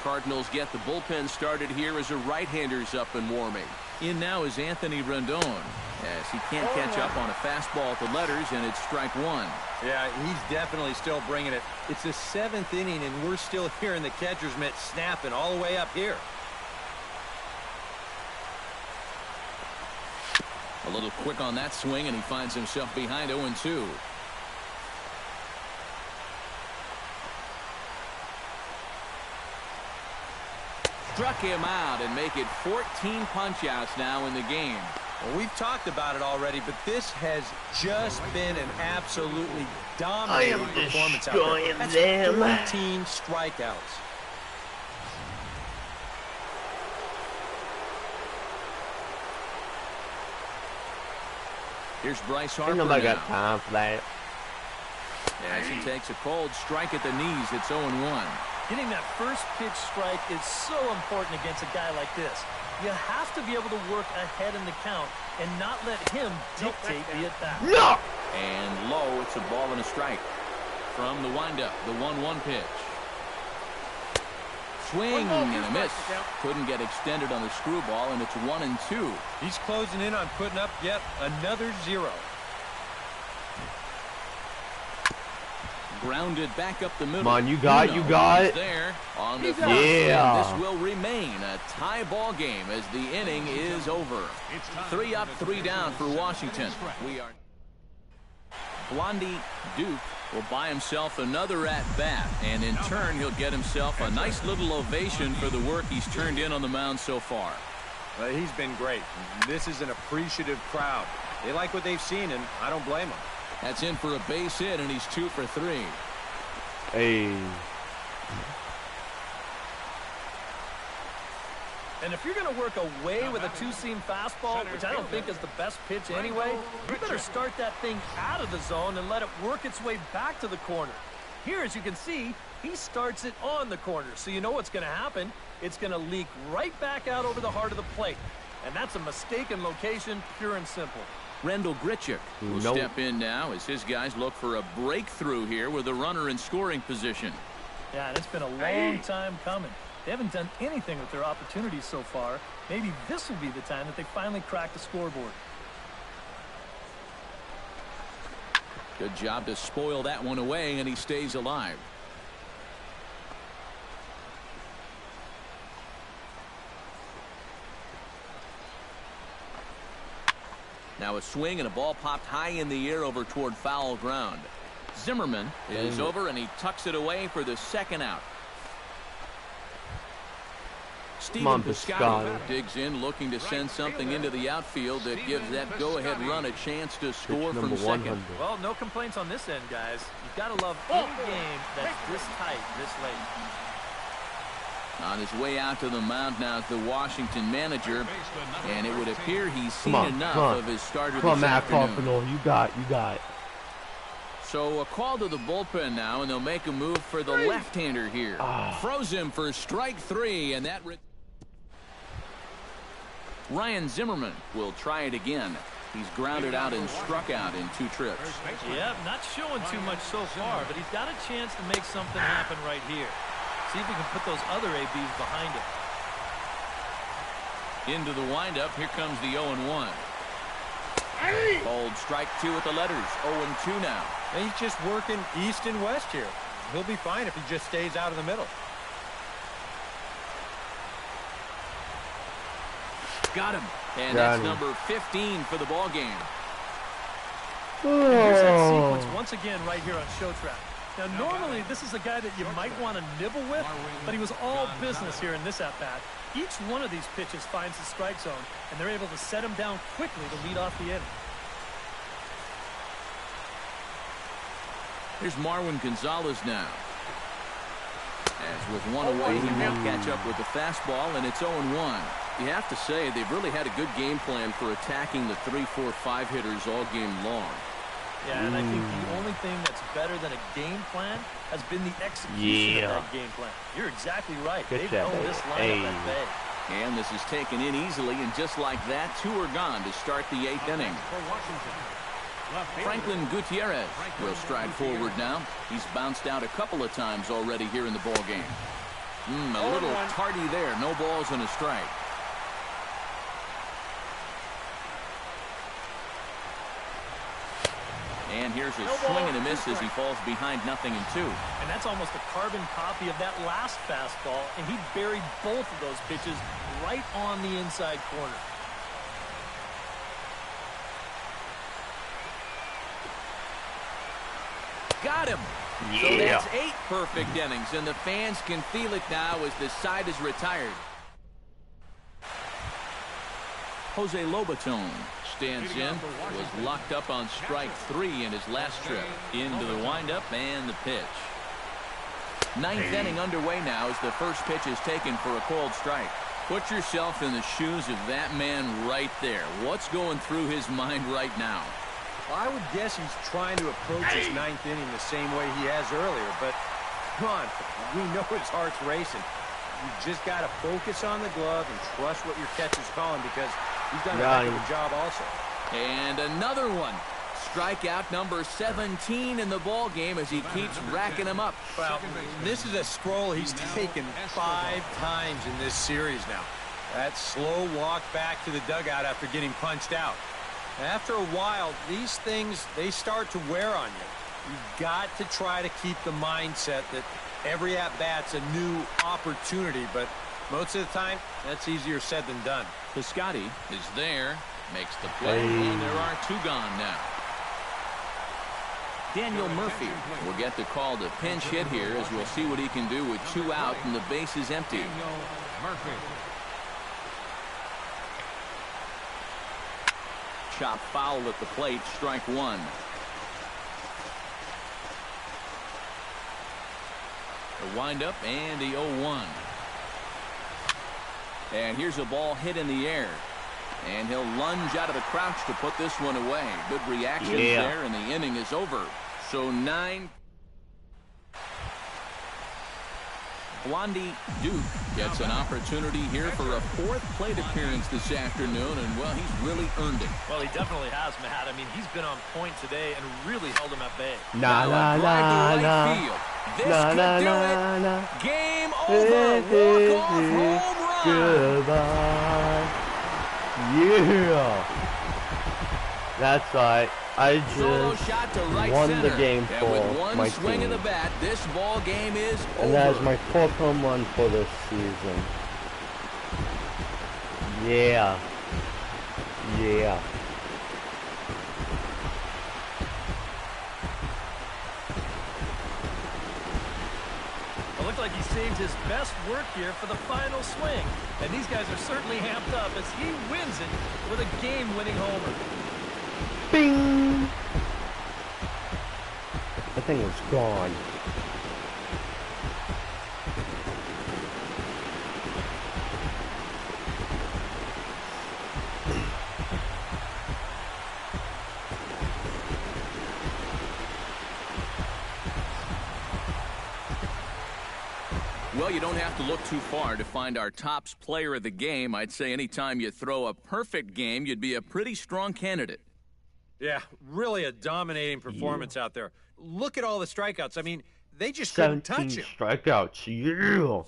Cardinals get the bullpen started here as a right-hander's up and warming. In now is Anthony Rendon as he can't catch up on a fastball at the letters, and it's strike 1. Yeah, he's definitely still bringing it. It's the 7th inning, and we're still hearing the catcher's mitt snapping all the way up here. A little quick on that swing, and he finds himself behind 0-2. struck him out and make it 14 punch-outs now in the game. Well, we've talked about it already, but this has just been an absolutely dominating performance out there. That's 14 strikeouts. Here's Bryce Harper. Ain't nobody got time for that. As he takes a cold strike at the knees, it's 0-1. Getting that first pitch strike is so important against a guy like this. You have to be able to work ahead in the count and not let him dictate the at-bat. No! And low, it's a ball and a strike. From the windup, the 1-1 pitch. Swing and a miss. Couldn't get extended on the screwball, and it's 1-2. He's closing in on putting up yet another 0. Grounded back up the middle. Come on, you got it. There on the field. Yeah. This will remain a tie ball game as the inning is over. 3 up, 3 down for Washington. We are. Blondie Duke will buy himself another at-bat, and in turn he'll get himself a nice little ovation for the work he's turned in on the mound so far. Well, he's been great. This is an appreciative crowd. They like what they've seen, and I don't blame them. That's in for a base hit, and he's 2 for 3. Hey. And if you're going to work away with a two-seam fastball, which I don't think is the best pitch anyway, you better start that thing out of the zone and let it work its way back to the corner. Here, as you can see, he starts it on the corner, so you know what's going to happen. It's going to leak right back out over the heart of the plate. And that's a mistaken location, pure and simple. Rendell Grichuk will step in now as his guys look for a breakthrough here with a runner in scoring position. Yeah, and it's been a long time coming. They haven't done anything with their opportunities so far. Maybe this will be the time that they finally crack the scoreboard. Good job to spoil that one away, and he stays alive. Now a swing and a ball popped high in the air over toward foul ground. Zimmerman is over, and he tucks it away for the second out. Steven Piscotty digs in, looking to send something into the outfield that gives that go-ahead run a chance to score from second. Well, no complaints on this end, guys. You've got to love any game that's this tight, this late. On his way out to the mound now is the Washington manager, and it would appear he's seen enough of his starter this afternoon. You got it. So a call to the bullpen now, and they'll make a move for the left-hander here. Froze him for strike 3, and that... Ryan Zimmerman will try it again. He's grounded out and struck out in 2 trips. Yeah, not showing too much so far, but he's got a chance to make something happen right here. See if we can put those other ABs behind him. Into the windup, here comes the 0-1. Bold strike 2 with the letters. 0-2 now. And he's just working east and west here. He'll be fine if he just stays out of the middle. Got him. And that's number 15 for the ball game. Here's that sequence once again right here on Showtrack. Now, normally, this is a guy that you might want to nibble with, but he was all business here in this at-bat. Each one of these pitches finds the strike zone, and they're able to set him down quickly to lead off the inning. Here's Marwin Gonzalez now. As with one away, he won't catch up with the fastball, and it's 0-1. You have to say they've really had a good game plan for attacking the 3, 4, 5 hitters all game long. Yeah, and I think the only thing that's better than a game plan has been the execution of that game plan. You're exactly right. They've owned this lineup at bay. And this is taken in easily, and just like that, 2 are gone to start the 8th inning. Franklin Gutierrez will stride forward now. He's bounced out a couple of times already here in the ball game. A little tardy there. No balls and a strike. And here's a swing and a miss as he falls behind 0-2. And that's almost a carbon copy of that last fastball, and he buried both of those pitches right on the inside corner. Got him. So that's 8 perfect innings, and the fans can feel it now as the side is retired. Jose Lobaton stands in, was locked up on strike 3 in his last trip. Into the windup and the pitch. Ninth inning underway now as the first pitch is taken for a called strike. Put yourself in the shoes of that man right there. What's going through his mind right now? Well, I would guess he's trying to approach his ninth inning the same way he has earlier, but come on, we know his heart's racing. You just got to focus on the glove and trust what your catcher's calling, because he's done a heck of a job also. And another one. Strikeout number 17 in the ball game as he keeps racking them up. Well, this is a scroll he's taken 5 times in this series now. That slow walk back to the dugout after getting punched out. After a while, these things, they start to wear on you. You've got to try to keep the mindset that every at-bat's a new opportunity, but most of the time, that's easier said than done. Piscotty is there, makes the play, and there are 2 gone now. Daniel Murphy will get the call to pinch hit here as we'll see what he can do with 2 out and the base is empty. Murphy. Chop foul at the plate, strike 1. The windup and the 0-1. And here's a ball hit in the air. And he'll lunge out of the crouch to put this one away. Good reaction there, and the inning is over. So 9. Blondie Duke gets an opportunity here for a 4th plate appearance this afternoon, and, well, he's really earned it. Well, he definitely has, Matt. I mean, he's been on point today and really held him at bay. This could do it. Game over. Walk-off home run. Goodbye. Yeah. That's right. I just won the game for my swing team. of the bat, this ball game is over. And that is my 4th home run for this season. Yeah. Yeah. It looked like he saved his best work here for the final swing. And these guys are certainly amped up as he wins it with a game-winning homer. Bing! The thing was gone. Well, you don't have to look too far to find our tops player of the game. I'd say anytime you throw a perfect game, you'd be a pretty strong candidate. Yeah, really a dominating performance out there. Look at all the strikeouts. I mean, they just couldn't touch him. 17 strikeouts, yeah.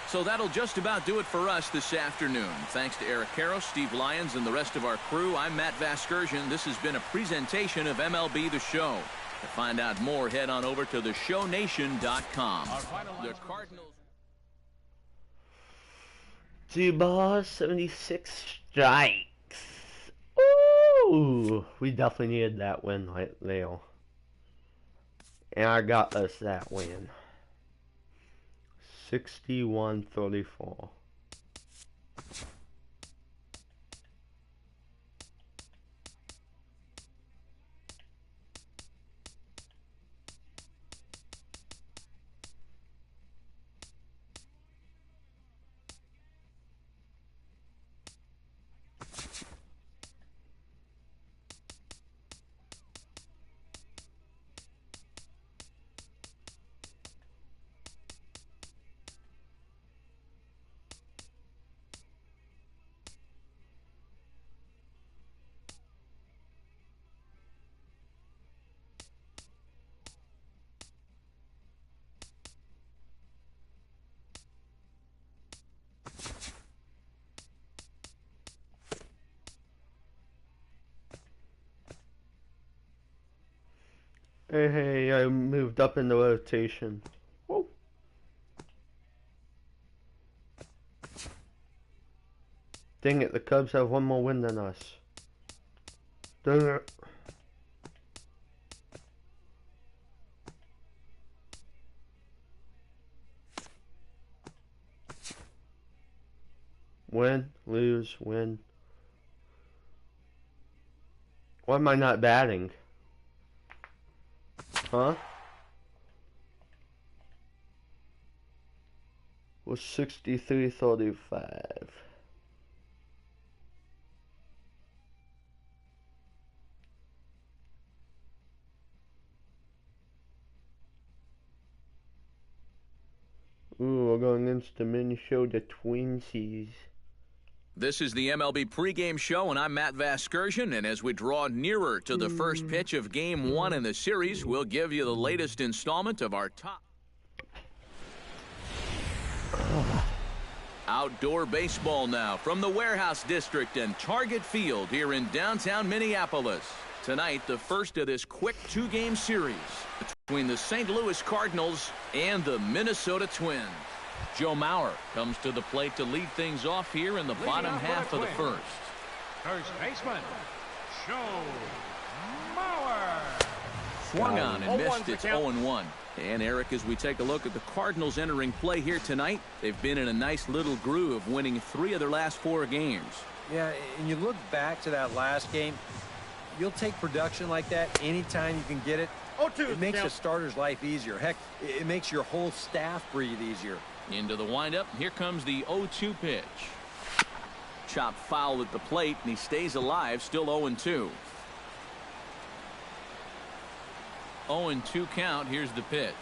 So that'll just about do it for us this afternoon. Thanks to Eric Karros, Steve Lyons, and the rest of our crew. I'm Matt Vasgersian. This has been a presentation of MLB The Show. To find out more, head on over to theshownation.com. The Cardinals. Two-ball, 76 strikes. Ooh, we definitely needed that win right there. And I got us that win. 61-34. Hey, I moved up in the rotation. Whoa. Dang it, the Cubs have one more win than us. Dang it. Win, lose, win. Why am I not batting? Huh? Was 63-35. Ooh, we're going against the Minnesota Twinsies. This is the MLB pregame show, and I'm Matt Vasgersian. And as we draw nearer to the first pitch of Game 1 in the series, we'll give you the latest installment of our top outdoor baseball now from the Warehouse District and Target Field here in downtown Minneapolis. Tonight, the first of this quick two-game series between the St. Louis Cardinals and the Minnesota Twins. Joe Mauer comes to the plate to lead things off here in the bottom half of the first. First baseman, Joe Mauer. Swung on and missed. It's 0-1. And Eric, as we take a look at the Cardinals entering play here tonight, they've been in a nice little groove, winning 3 of their last 4 games. Yeah, and you look back to that last game, you'll take production like that anytime you can get it. It makes a starter's life easier. Heck, it makes your whole staff breathe easier. Into the windup. Here comes the 0-2 pitch. Chopped foul at the plate, and he stays alive, still 0-2. 0-2 count. Here's the pitch.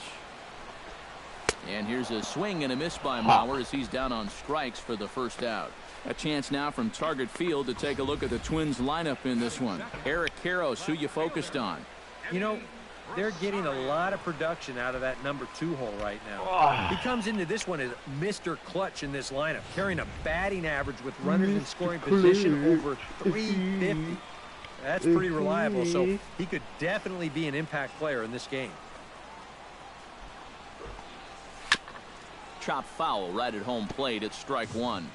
And here's a swing and a miss by Mauer as he's down on strikes for the first out. A chance now from Target Field to take a look at the Twins lineup in this one. Eric Karros, who you focused on. You know, they're getting a lot of production out of that number 2 hole right now. He comes into this one as Mr. Clutch in this lineup, carrying a batting average with runners in scoring position over 350. That's pretty reliable, so he could definitely be an impact player in this game. Chop foul right at home plate. It's strike 1.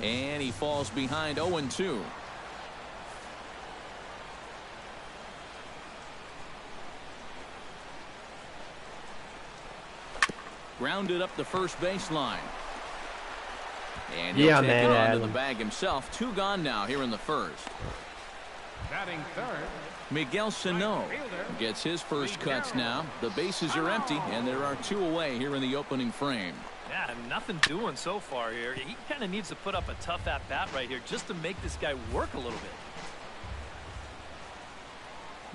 And he falls behind 0-2. Grounded up the first baseline. And he'll take it onto the bag himself. 2 gone now here in the first. Batting third, Miguel Sano gets his first cuts now. The bases are empty, and there are 2 away here in the opening frame. Yeah, nothing doing so far here. He kind of needs to put up a tough at-bat right here just to make this guy work a little bit.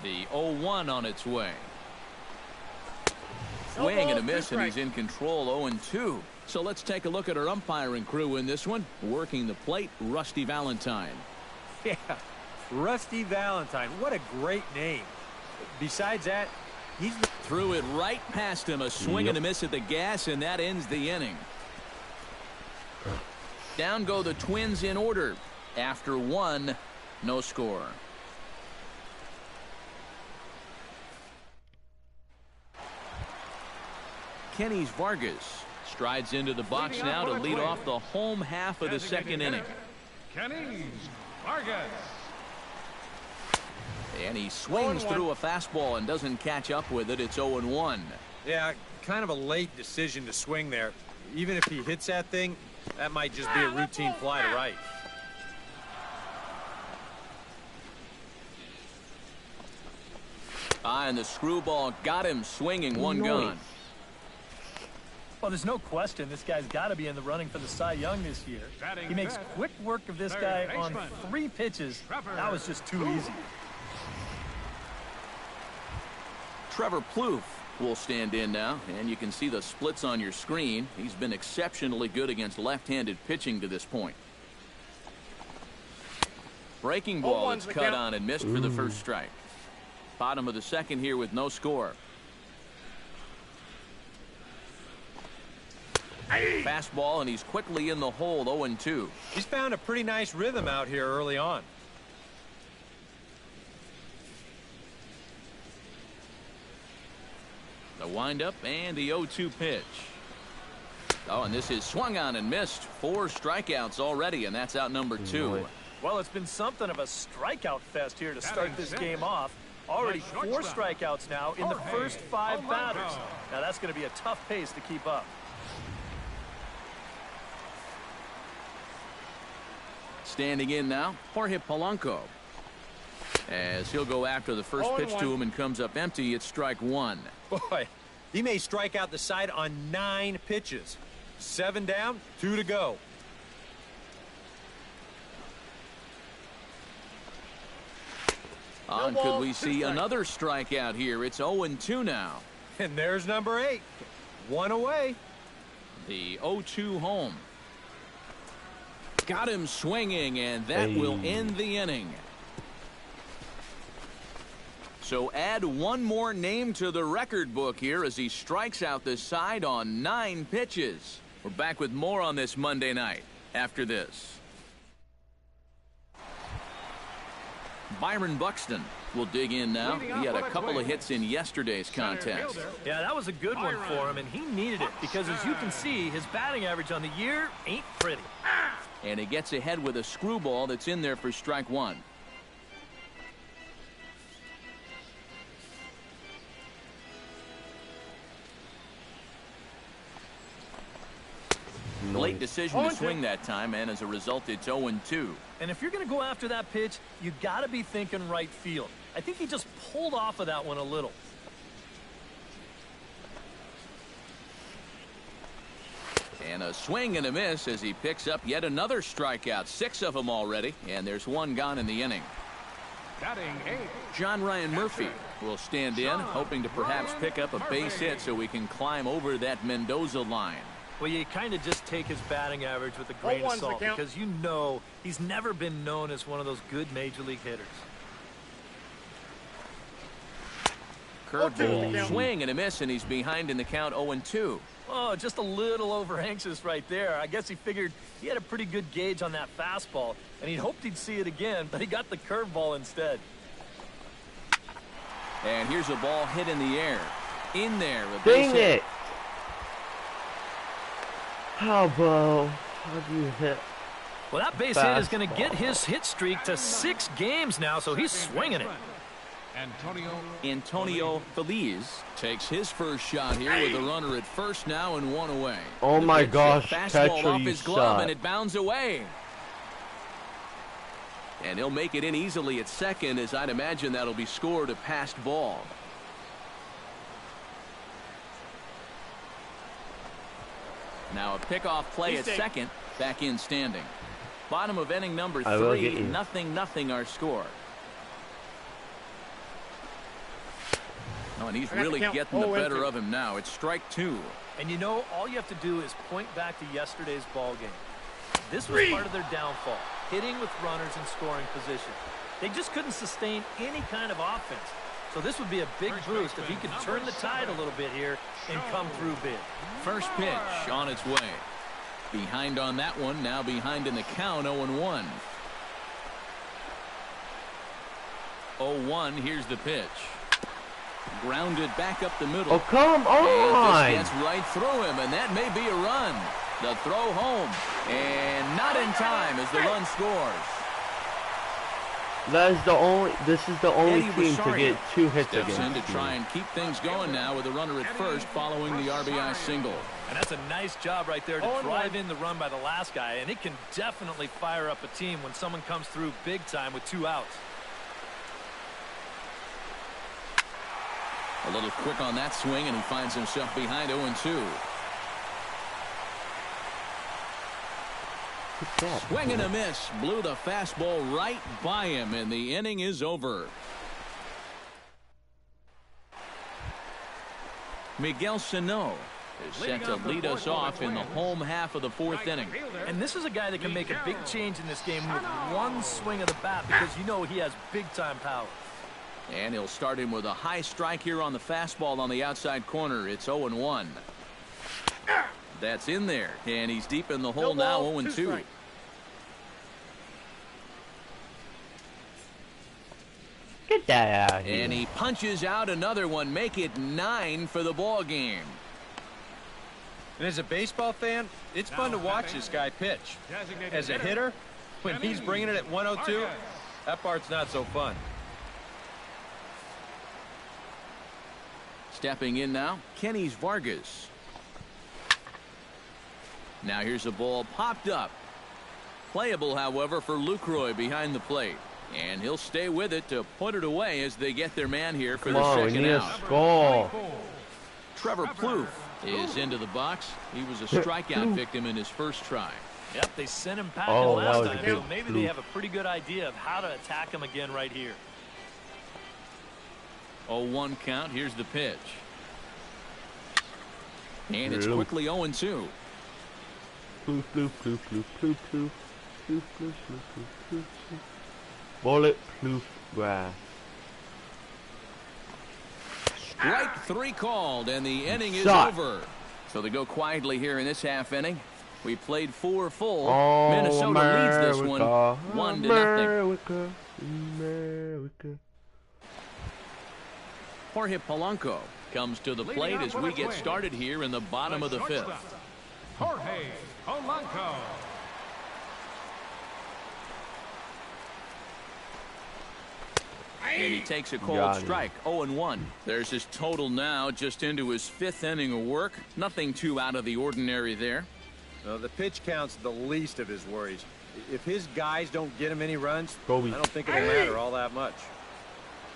The 0-1 on its way. Swing and a miss, and he's in control. 0-2. So let's take a look at our umpiring crew in this one. Working the plate, Rusty Valentine. Yeah, Rusty Valentine. What a great name. Besides that, he's threw it right past him. A swing and a miss at the gas, and that ends the inning. Down go the Twins in order. After 1, no score. Kenny Vargas strides into the box now to lead off the home half of the second inning. Kenny Vargas. And he swings through a fastball and doesn't catch up with it. It's 0-1. Yeah, kind of a late decision to swing there. Even if he hits that thing, that might just be a routine fly to right. And the screwball got him swinging. 1 gone. Well, there's no question this guy's got to be in the running for the Cy Young this year. He makes quick work of this guy on 3 pitches. That was just too easy. Trevor Plouffe will stand in now, and you can see the splits on your screen. He's been exceptionally good against left-handed pitching to this point. Breaking ball that's cut on and missed for the first strike. Bottom of the second here with no score. Fastball, and he's quickly in the hole. 0-2. He's found a pretty nice rhythm out here early on. The windup and the 0-2 pitch. Oh, and this is swung on and missed. 4 strikeouts already, and that's out number 2. Well, it's been something of a strikeout fest here to start this game off. Already 4 strikeouts now in the first 5 batters. Now that's going to be a tough pace to keep up. Standing in now, Jorge Polanco. As he'll go after the first pitch to him and comes up empty, it's strike 1. Boy, he may strike out the side on 9 pitches. 7 down, 2 to go. Could we see another strikeout here? It's 0-2 now. And there's number 8. 1 away. The 0-2 home. Got him swinging, and that will end the inning. So add one more name to the record book here as he strikes out the side on 9 pitches. We're back with more on this Monday night after this. Byron Buxton will dig in now. He had a couple of hits in yesterday's contest. Yeah, that was a good one for him, and he needed it because, as you can see, his batting average on the year ain't pretty. And he gets ahead with a screwball that's in there for strike 1. Late decision to swing that time, and as a result, it's 0-2. And if you're going to go after that pitch, you got to be thinking right field. I think he just pulled off of that one a little. And a swing and a miss as he picks up yet another strikeout. 6 of them already, and there's 1 gone in the inning. Batting 8. John Ryan Murphy will stand in, hoping to perhaps pick up a base hit so we can climb over that Mendoza line. Well, you kind of just take his batting average with a grain of salt because you know he's never been known as one of those good major league hitters. Curveball, swing and a miss, and he's behind in the count 0-2. Oh, just a little over anxious right there. I guess he figured he had a pretty good gauge on that fastball, and he hoped he'd see it again, but he got the curveball instead. And here's a ball hit in the air. In there. Dang it! How do you hit? Well, that base hit is going to get his hit streak to 6 games now, so he's swinging it. Antonio Feliz takes his first shot here with a runner at first now and 1 away. Oh my gosh, fastball catcher, off you his glove suck. and it bounds away. And he'll make it in easily at second, as I'd imagine that'll be scored a passed ball. Now a pickoff play at second, back in standing. Bottom of inning number 3, 0-0 our score. Oh, and he's really getting the better of him now. It's strike 2. And you know, all you have to do is point back to yesterday's ball game. This was part of their downfall, hitting with runners in scoring position. They just couldn't sustain any kind of offense. So this would be a big boost if he could turn the tide a little bit here and come through big. First pitch on its way. Behind on that one, now behind in the count, 0-1. 0-1, here's the pitch. Grounded back up the middle. Oh, come on! And this gets right through him, and that may be a run. The throw home, and not in time as the run scores. That is the only. This is the only team to get 2 hits Steps against in to me. try and keep things going now with a runner at first following the RBI single. And that's a nice job right there to drive in the run by the last guy. And it can definitely fire up a team when someone comes through big time with 2 outs. A little quick on that swing, and he finds himself behind 0-2. Swing and a miss. Blew the fastball right by him, and the inning is over. Miguel Sano is set to lead us off in the home half of the 4th inning. And this is a guy that can make a big change in this game with 1 swing of the bat because you know he has big-time power. And he'll start him with a high strike here on the fastball on the outside corner. It's 0-1. That's in there, and he's deep in the hole now, 0-2. Get that out of here. And he punches out another one, make it 9 for the ball game. And as a baseball fan, it's fun to watch this guy pitch. As a hitter, when he's bringing it at 102, that part's not so fun. Stepping in now, Kenny's Vargas. Now here's a ball popped up. Playable, however, for Lucroy behind the plate. And he'll stay with it to put it away as they get their man here for the second out. Score. Trevor Plouffe is into the box. He was a strikeout victim in his first try. Yep, they sent him packing last time, so maybe they have a pretty good idea of how to attack him again right here. 0-1 count. Here's the pitch. And it's quickly 0-2. Bulletproof grass. Strike 3 called, and the inning is over. So they go quietly here in this half inning. We played 4 full. Minnesota leads this one 1-0. Jorge Polanco comes to the plate as we get started here in the bottom of the 5th. Jorge Polanco. And he takes a cold strike, 0-1. There's his total now, just into his 5th inning of work. Nothing too out of the ordinary there. Well, the pitch count's the least of his worries. If his guys don't get him any runs, I don't think it'll matter all that much.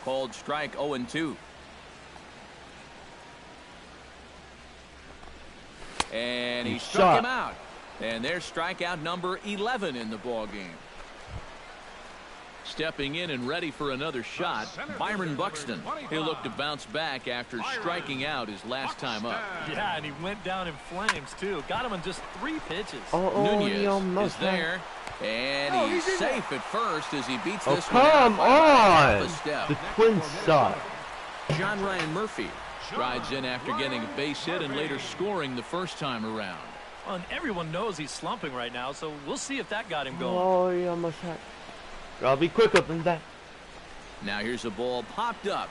Cold strike, 0-2. And he struck him out. And there's strikeout number 11 in the ball game. Stepping in and ready for another shot, Byron Buxton. He'll look to bounce back after striking out his last time up. Yeah, and he went down in flames, too. Got him in just 3 pitches. Nunez is there, and he's safe at first as he beats this one come out. on! The Twins suck. John Ryan Murphy strides in after getting a base hit and later scoring the first time around. Well, and everyone knows he's slumping right now, so we'll see if that got him going. Oh, he almost had. I'll be quicker than that. Now here's a ball popped up.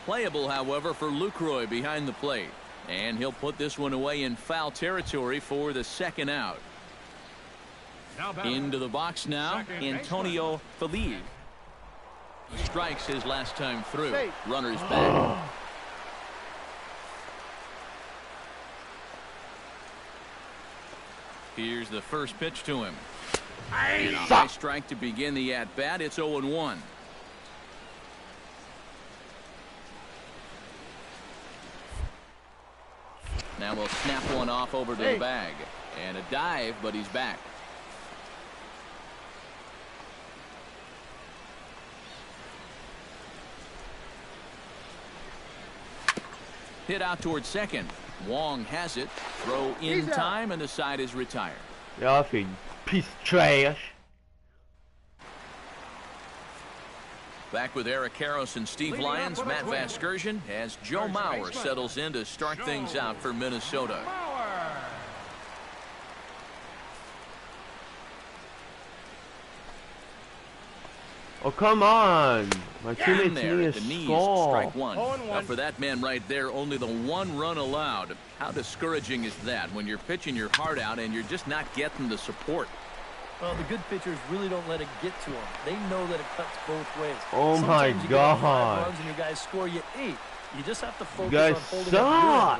Playable, however, for Lucroy behind the plate. And he'll put this one away in foul territory for the second out. Into the box now, Antonio Feliz. Strikes his last time through. Runners back. Here's the first pitch to him. And a high strike to begin the at-bat. It's 0-1. Now we'll snap one off over to the bag. And a dive, but he's back. Hit out towards second. Wong has it. Throw in time, and the side is retired. Yeah, I think piece of trash. Back with Eric Karros and Steve Lyons, Matt Vasgersian, as Joe Mauer settles in to start things out for Minnesota. Oh, come on. My teammates need need a score. Strike one. Now for that man right there, only the 1 run allowed. How discouraging is that when you're pitching your heart out and you're just not getting the support? Well, the good pitchers really don't let it get to them. They know that it cuts both ways. Oh, sometimes my you get 5 God. runs and your guys score you 8. You just have to focus guys on holding suck. up.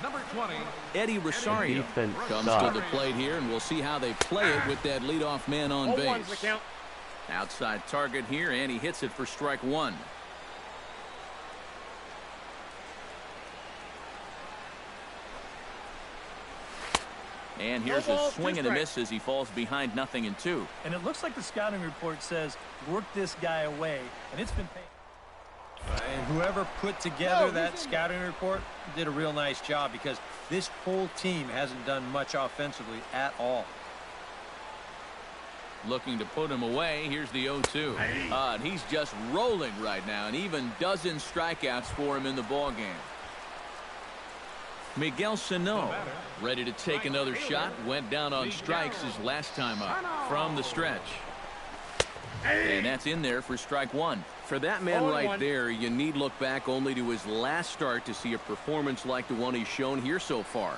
Number 20. Eddie Rosario Defense comes sucks. to the plate here, and we'll see how they play it with that leadoff man on base. Outside target here, and he hits it for strike 1. And here's a swing and a miss as he falls behind 0-2. And it looks like the scouting report says, work this guy away, and it's been paid. And whoever put together that scouting report did a real nice job, because this whole team hasn't done much offensively at all. Looking to put him away. Here's the 0-2. And he's just rolling right now, and even dozen strikeouts for him in the ball game. Miguel Sano ready to take another shot. Went down on strikes his last time up from the stretch. And that's in there for strike 1. For that man right there, you need look back only to his last start to see a performance like the one he's shown here so far.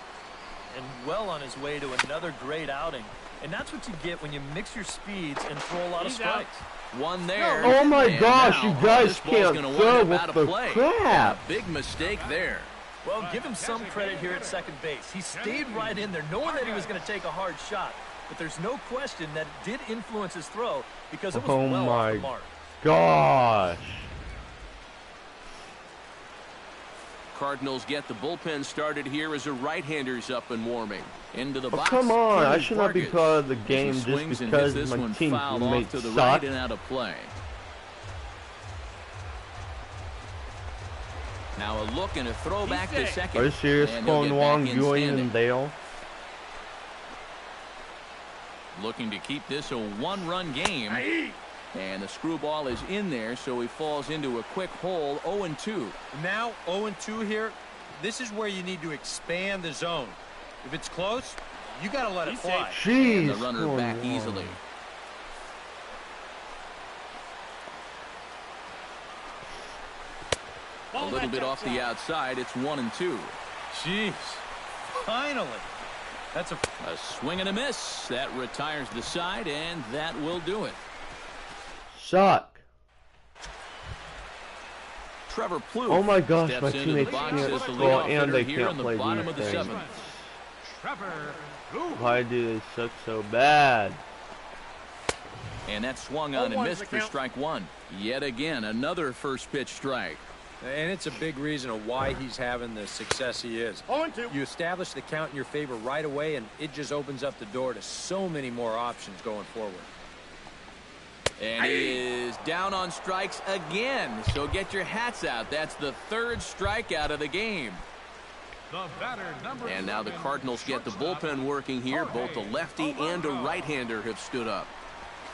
And well on his way to another great outing. And that's what you get when you mix your speeds and throw a lot of strikes. One there. Oh my And gosh, now, you guys this ball's can't gonna wind go up with out of the play. crap. A big mistake there. Well, give him some credit here at second base. He stayed right in there knowing that he was going to take a hard shot. But there's no question that it did influence his throw because it was Oh well off the my mark. gosh. Cardinals get the bullpen started here as a right-hander's up and warming. Into the Oh, box. come on. I Carlos should not be Vargas. part of the As he game just swings and because hits this my one team fouled off mates to the suck. right and out of play. Now a look and a throw back to second. Are you serious? And he'll Colin get Wong, back in Julian, standing. and Dale? Looking to keep this a one-run game. And the screwball is in there, so he falls into a quick hole, 0-2. Now 0-2 here. This is where you need to expand the zone. If it's close, you got to let it fly. Jeez, And the runner Colin back Wong. easily. A little bit off the outside. It's 1-2. Jeez. Finally. That's a swing and a miss. That retires the side, and that will do it. Suck. Trevor Plouffe Oh my gosh, steps my into the teammates box can't as the score leadoff and hitter they here can't in the play bottom of the defense. seventh. Trevor Plouffe. Why do they suck so bad? And that swung on and missed for strike one. Yet again, another first pitch strike. And it's a big reason of why he's having the success he is. 0-2. You establish the count in your favor right away, and it just opens up the door to so many more options going forward. And he is down on strikes again. So get your hats out. That's the third strikeout of the game. The batter, number And now the 11, Cardinals get the shortstop, bullpen working here. Both a lefty and a right-hander have stood up.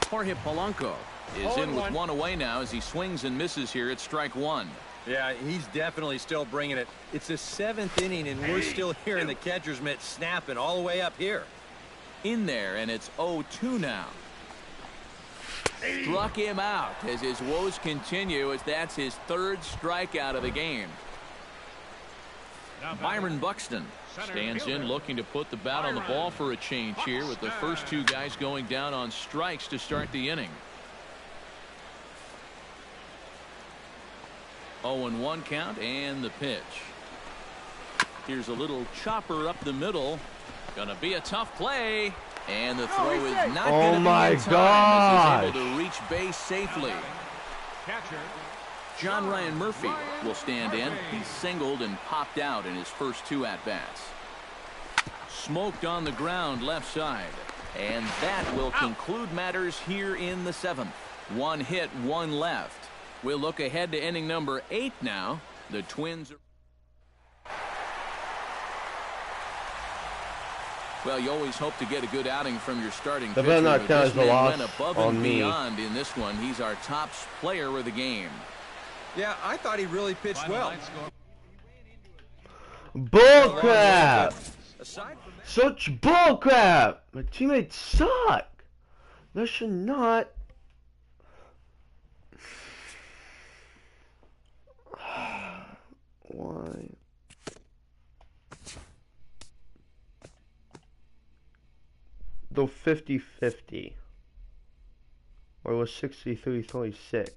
Jorge Polanco is in with one away now as he swings and misses here at strike one. Yeah, he's definitely still bringing it. It's the seventh inning, and we're still hearing the catcher's mitt snapping all the way up here. In there, and it's 0-2 now. Struck him out as his woes continue, as that's his third strikeout of the game. Byron Buxton stands in looking to put the bat on the ball for a change here, with the first two guys going down on strikes to start the inning. 0-1 count and the pitch. Here's a little chopper up the middle. Gonna be a tough play. And the throw is not going to be in time, as he's able to reach base safely. catcher. John Ryan Murphy will stand in. He's singled and popped out in his first two at-bats. Smoked on the ground left side. And that will conclude matters here in the seventh. One hit, one left. We'll look ahead to inning number 8 now. The Twins are... Well, you always hope to get a good outing from your starting pitcher. better not But count this as a man loss went above on and me. beyond in this one. He's our top player of the game. Yeah, I thought he really pitched Final well. line score. Bullcrap! Aside from that, Such bullcrap! My teammates suck! That should not... Why? Though 50-50. Or it was 63-36.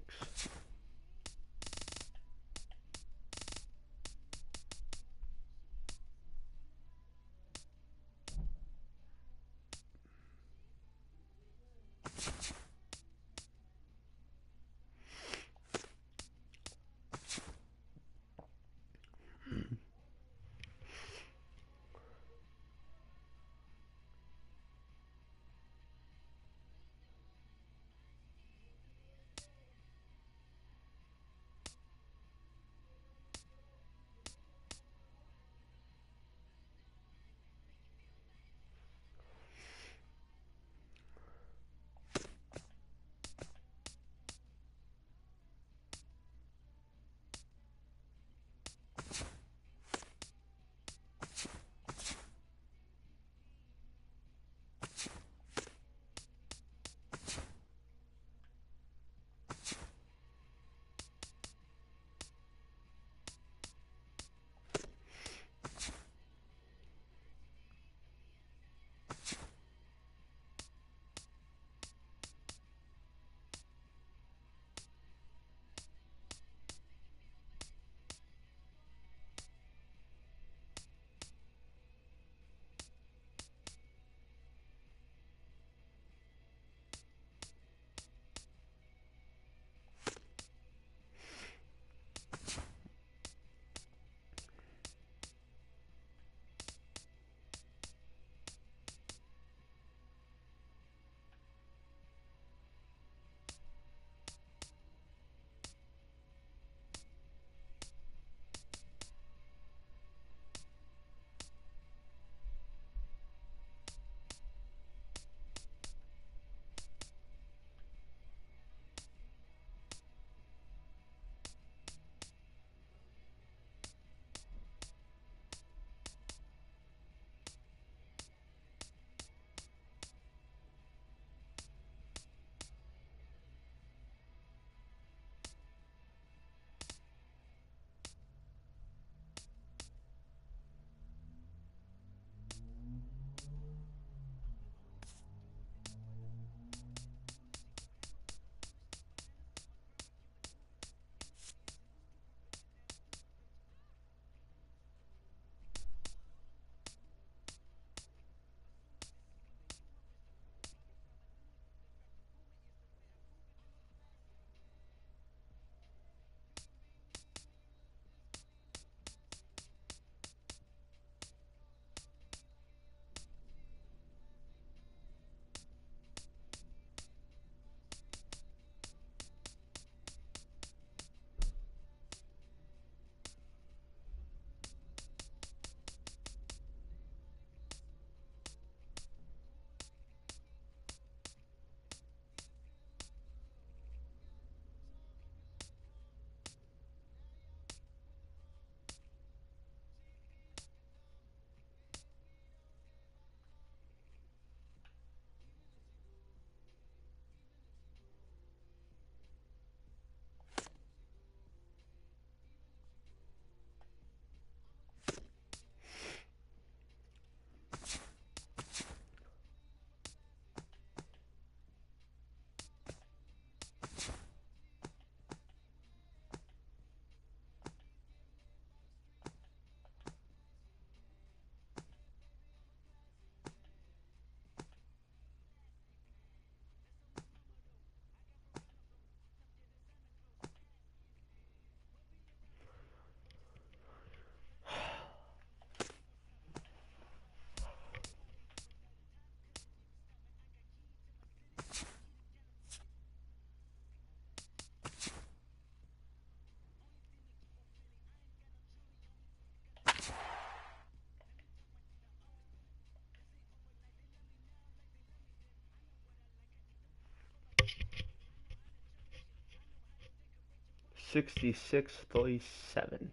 66-37.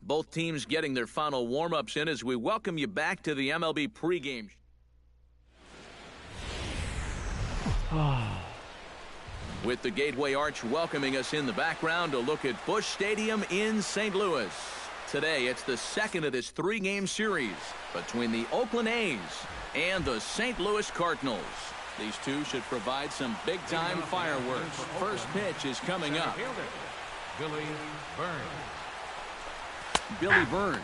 Both teams getting their final warm-ups in as we welcome you back to the MLB pregame. With the Gateway Arch welcoming us in the background to look at Busch Stadium in St. Louis. Today, it's the second of this three-game series between the Oakland A's and the St. Louis Cardinals. These two should provide some big-time fireworks. First pitch is coming up. Billy Burns. Billy Burns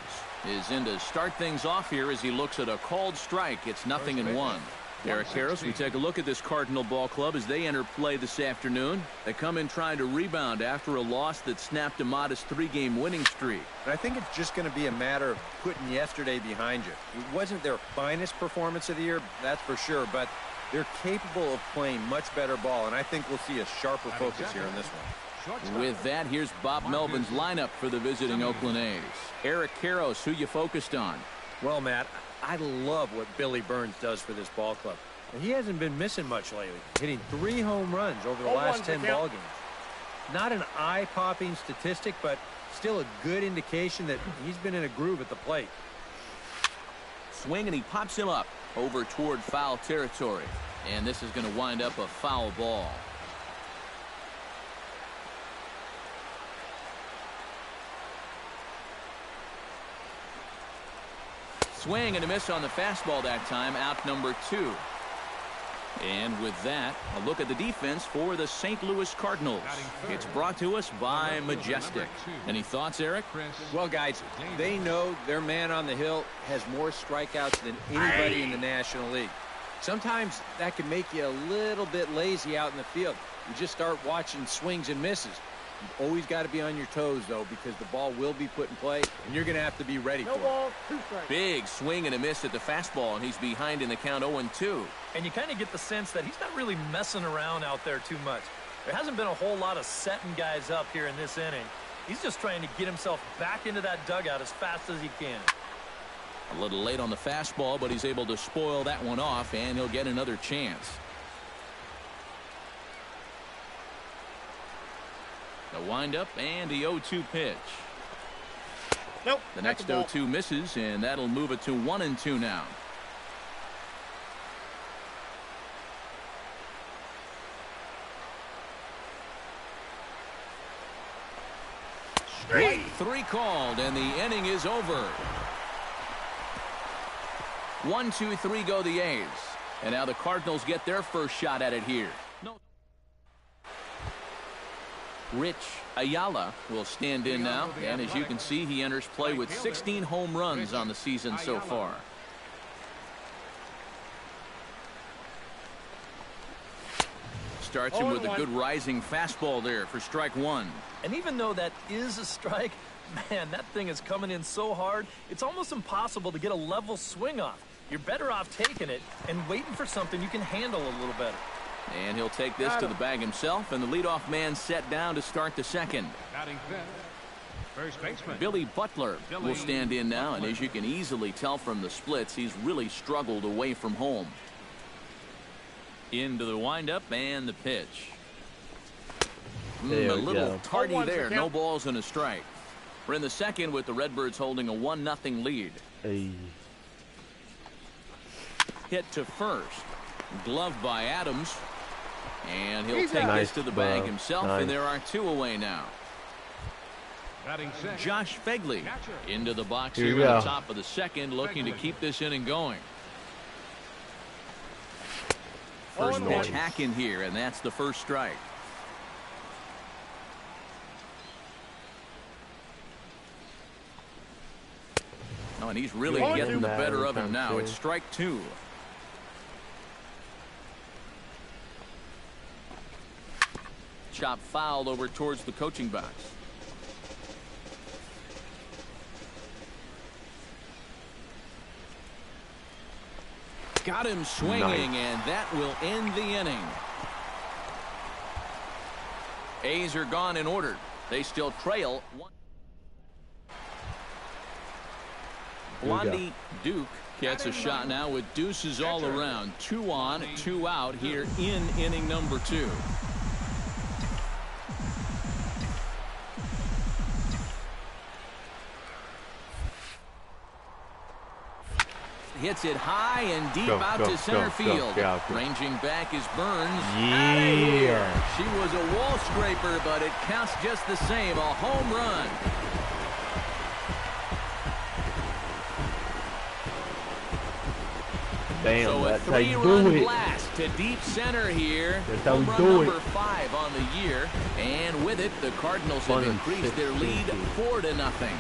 is in to start things off here as he looks at a called strike. It's 0-1. Eric Karros, we take a look at this Cardinal ball club as they enter play this afternoon. They come in trying to rebound after a loss that snapped a modest three-game winning streak. And I think it's just going to be a matter of putting yesterday behind you. It wasn't their finest performance of the year, that's for sure, but they're capable of playing much better ball, and I think we'll see a sharper focus here in this one. With that, here's Bob Melvin's lineup for the visiting Oakland A's. Eric Karros, who you focused on? Well, Matt, I love what Billy Burns does for this ball club. And he hasn't been missing much lately, hitting 3 home runs over the last 10 ball games. Not an eye-popping statistic, but still a good indication that he's been in a groove at the plate. Swing, and he pops him up over toward foul territory. And this is going to wind up a foul ball. Swing and a miss on the fastball that time, out number 2. And with that, a look at the defense for the St. Louis Cardinals. It's brought to us by Majestic. Any thoughts, Eric? Well, guys, they know their man on the hill has more strikeouts than anybody in the National League. Sometimes that can make you a little bit lazy out in the field. You just start watching swings and misses. You've always got to be on your toes, though, because the ball will be put in play, and you're going to have to be ready for it. Big swing and a miss at the fastball, and he's behind in the count 0-2. And you kind of get the sense that he's not really messing around out there too much. There hasn't been a whole lot of setting guys up here in this inning. He's just trying to get himself back into that dugout as fast as he can. A little late on the fastball, but he's able to spoil that one off, and he'll get another chance. The windup and the 0-2 pitch. Nope. The next 0-2 misses, and that'll move it to 1-2 now. Strike 3 called, and the inning is over. 1-2-3 go the A's. And now the Cardinals get their first shot at it here. Rich Ayala will stand in now, and as you can see, he enters play with 16 home runs on the season so far. Starts him with a good rising fastball there for strike 1. And even though that is a strike, man, that thing is coming in so hard, it's almost impossible to get a level swing off. You're better off taking it and waiting for something you can handle a little better. And he'll take this to the bag himself, and the leadoff man set down to start the second. Batting fifth, first baseman Billy Butler will stand in now, and as you can easily tell from the splits, he's really struggled away from home. Into the windup and the pitch. A little tardy there. No balls and a strike. We're in the second with the Redbirds holding a 1-0 lead. Hit to first. Gloved by Adams. And he'll take this to the bag himself, and there are 2 away now. Josh Fegley into the box here at the top of the second, looking to keep this inning going. First pitch hack in here, and that's the first strike. Oh, and he's really getting the better of him now. It's strike 2. Chop fouled over towards the coaching box. Got him swinging, and that will end the inning. A's are gone in order. They still trail. Blondie Duke Gets a shot now with deuces all around. 2 on, 2 out here in inning number 2. Hits it high and deep out to center field. Ranging back is Burns. Yeah. She was a wall scraper, but it counts just the same. A home run. Damn, So a that's how you do 3-run it. blast to deep center here. That's how Home we run do number it. 5 on the year. And with it, the Cardinals have increased their lead 4-0.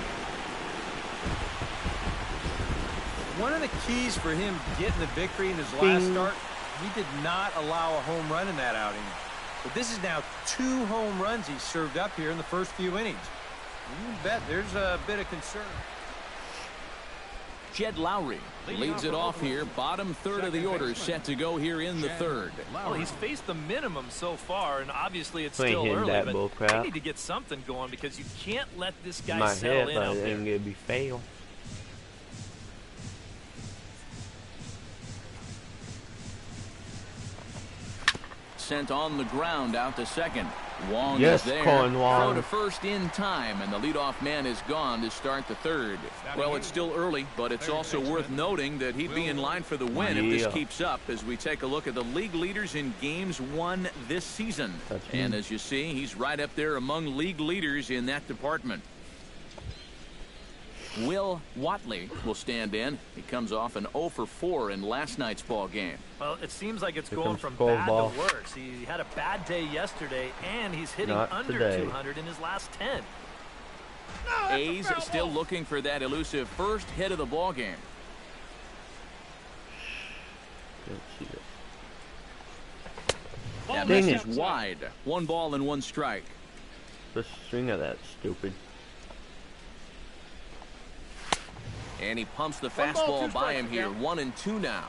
One of the keys for him getting the victory in his last start, he did not allow a home run in that outing. But this is now 2 home runs he served up here in the first few innings. You bet there's a bit of concern. Jed Lowry leads it off here. Bottom third of the order set to go here in the third. Well, he's faced the minimum so far, and obviously it's Ain't still hitting early, that but bull they crap. need to get something going because you can't let this guy My settle head, in but out it there. ain't gonna be fail. Sent on the ground out to second. Wong Yes, is there. Cornwall. Throw to first in time, and the leadoff man is gone to start the third. Well, it's still early, but it's also worth noting that he'd be in line for the win if this keeps up as we take a look at the league leaders in games won this season. And as you see, he's right up there among league leaders in that department. Will Watley will stand in. He comes off an 0 for 4 in last night's ball game. Well, it seems like it's Here going comes from Cole bad ball. to worse. He had a bad day yesterday, and he's hitting Not under today. 200 in his last 10. A's still looking for that elusive first hit of the ball game. Can't see it. That Dang miss it. is wide. 1 ball and 1 strike. The string of that stupid. And he pumps the 1 ball, 2 fastball by him strikes, here. yeah. 1 and 2 now.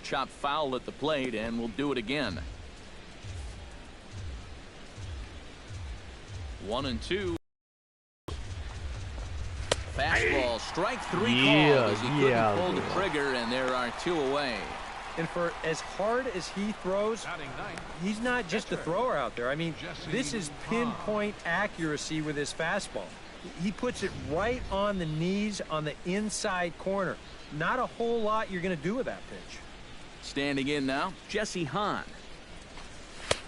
Chop foul at the plate, and we'll do it again. 1 and 2. Fastball, strike 3 called as he couldn't pull the trigger, and there are 2 away. And for as hard as he throws, he's not just a thrower out there. I mean, this is pinpoint accuracy with his fastball. He puts it right on the knees on the inside corner. Not a whole lot you're going to do with that pitch. Standing in now, Jesse Hahn.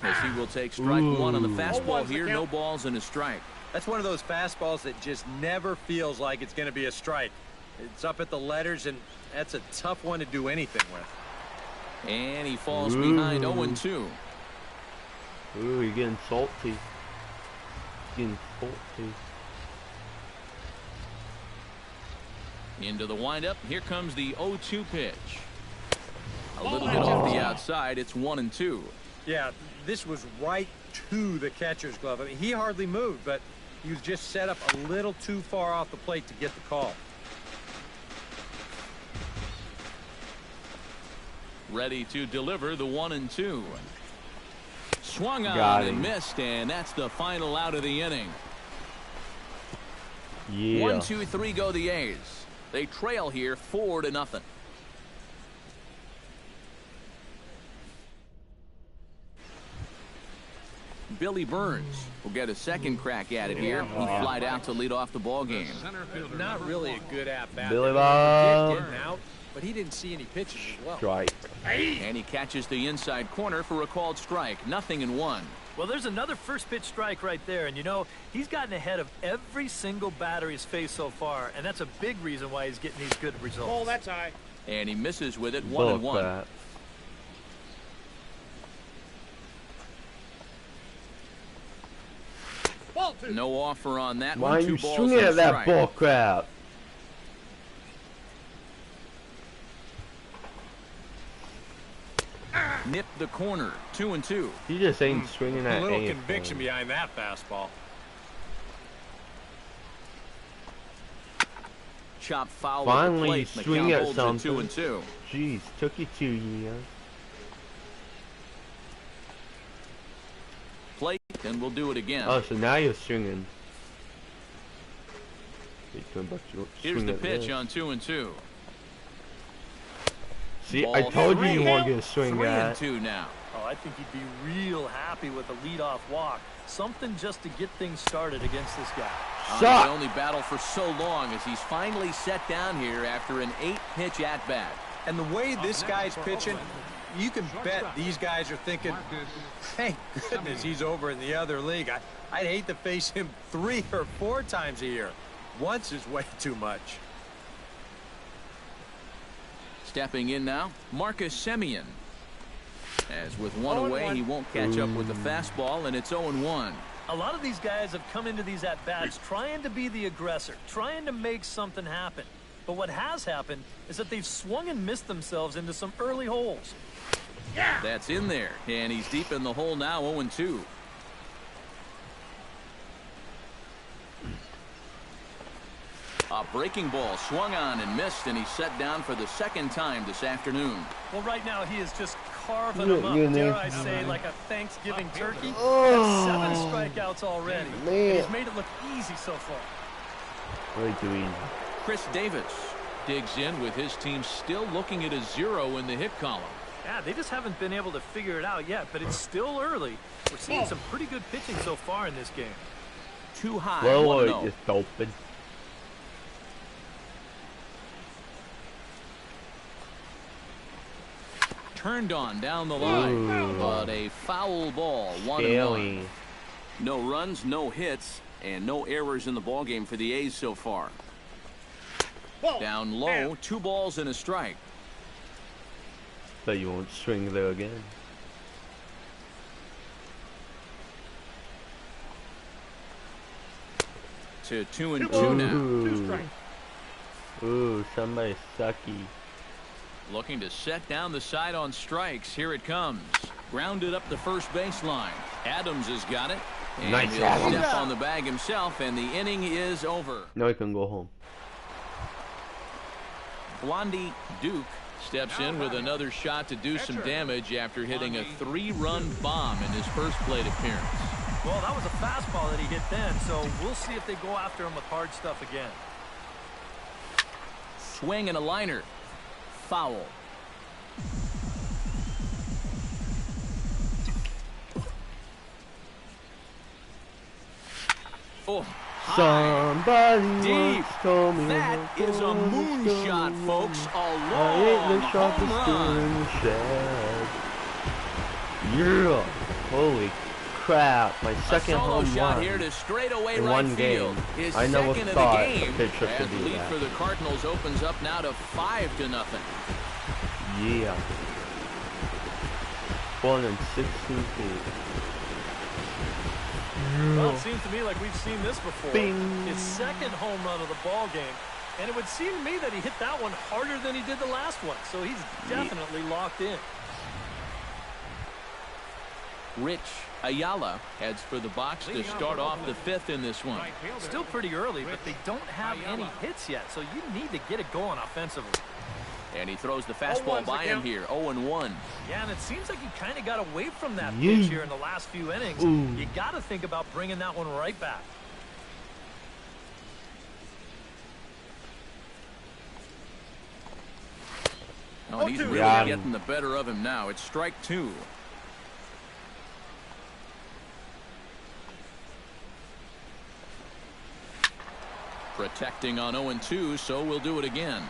As he will take strike 1 on the fastball here. No balls and a strike. That's one of those fastballs that just never feels like it's going to be a strike. It's up at the letters, and that's a tough one to do anything with. And he falls behind 0-2. Ooh, you're getting salty. Getting salty. Into the windup. Here comes the 0-2 pitch. A little bit off the outside. It's 1-2. Yeah, this was right to the catcher's glove. I mean, he hardly moved, but he was just set up a little too far off the plate to get the call. Ready to deliver the 1-2. Swung on Got and him. missed, and that's the final out of the inning. Yeah. 1, 2, 3 go the A's. They trail here 4-0. Billy Burns will get a second crack at it here. He flied out to lead off the ball game. Not really a good at-bat. Billy They Bob. did getting out, but he didn't see any pitches as well. Strike. And he catches the inside corner for a called strike. 0-1. Well, there's another first pitch strike right there, and you know, he's gotten ahead of every single batter he's faced so far, and that's a big reason why he's getting these good results. Oh, that's high. And he misses with it. Bull 1-1. crap. Ball 2. No offer on that Why one. are 2 you balls swinging and a at that strike. bull crap? Nip the corner. 2-2. He just ain't swinging A at little anything. conviction behind that fastball. Chop foul Finally, at the plate. swing The at count holds something. at 2-2. Jeez, took you 2 years. plate, and we'll do it again. Oh, so now you're swinging. Here's the pitch on 2-2. See, Ball I told you you three. weren't going to swing that. 3-2 now. Oh, I think he'd be real happy with a leadoff walk. Something just to get things started against this guy. The only battle for so long as he's finally set down here after an 8-pitch at-bat. And the way this guy's pitching, you can bet these guys are thinking, thank goodness he's over in the other league. I'd hate to face him 3 or 4 times a year. Once is way too much. Stepping in now, Marcus Semien. As with one away, he won't catch up with the fastball, and it's 0-1. A lot of these guys have come into these at-bats trying to be the aggressor, trying to make something happen. But what has happened is that they've swung and missed themselves into some early holes. That's in there, and he's deep in the hole now, 0-2. A breaking ball swung on and missed, and he's set down for the second time this afternoon. Well, right now he is just carving them up, dare I say, like a Thanksgiving turkey. That's 7 strikeouts already. And he's made it look easy so far. Way too easy. Chris Davis digs in with his team still looking at a 0 in the hit column. Yeah, they just haven't been able to figure it out yet, but it's still early. We're seeing some pretty good pitching so far in this game. Too high, Slow 1-0. just open. Turned on down the line, but a foul ball, 1-1. No runs, no hits, and no errors in the ballgame for the A's so far. Down low, 2 balls and a strike. But you won't swing there again. To 2-2 now. Ooh, somebody sucky. Looking to set down the side on strikes. Here it comes. Grounded up the first baseline. Adams has got it. And Nice he'll Adams. step on the bag himself, and the inning is over. Now he can go home. Blondie Duke steps in with another shot to do some damage after hitting a 3-run bomb in his first plate appearance. Well, that was a fastball that he hit then, so we'll see if they go after him with hard stuff again. Swing and a liner. Foul. Oh, high. Somebody Deep. once told me That is a moonshot, folks. A I ain't the long sharpest home tool run. in the shed. Yeah. Holy crap. My A second solo home shot run here to straightaway in right one field. game. His I never second of thought the a game. pitcher could As the do lead that. for the Cardinals opens up now to 5-0. Yeah. 416 feet. Well, it seems to me like we've seen this before. Bing. His second home run of the ball game. And it would seem to me that he hit that one harder than he did the last one. So he's definitely locked in. Rich Ayala heads for the box to start off the 5th in this one. Still pretty early, but they don't have any hits yet. So you need to get it going offensively. And he throws the fastball by him here, 0-1. Yeah, and it seems like he kind of got away from that Yeah. pitch here in the last few innings. Ooh. You got to think about bringing that one right back. Oh, and he's really Yeah. getting the better of him now. It's strike 2. Protecting on 0-2, so we'll do it again.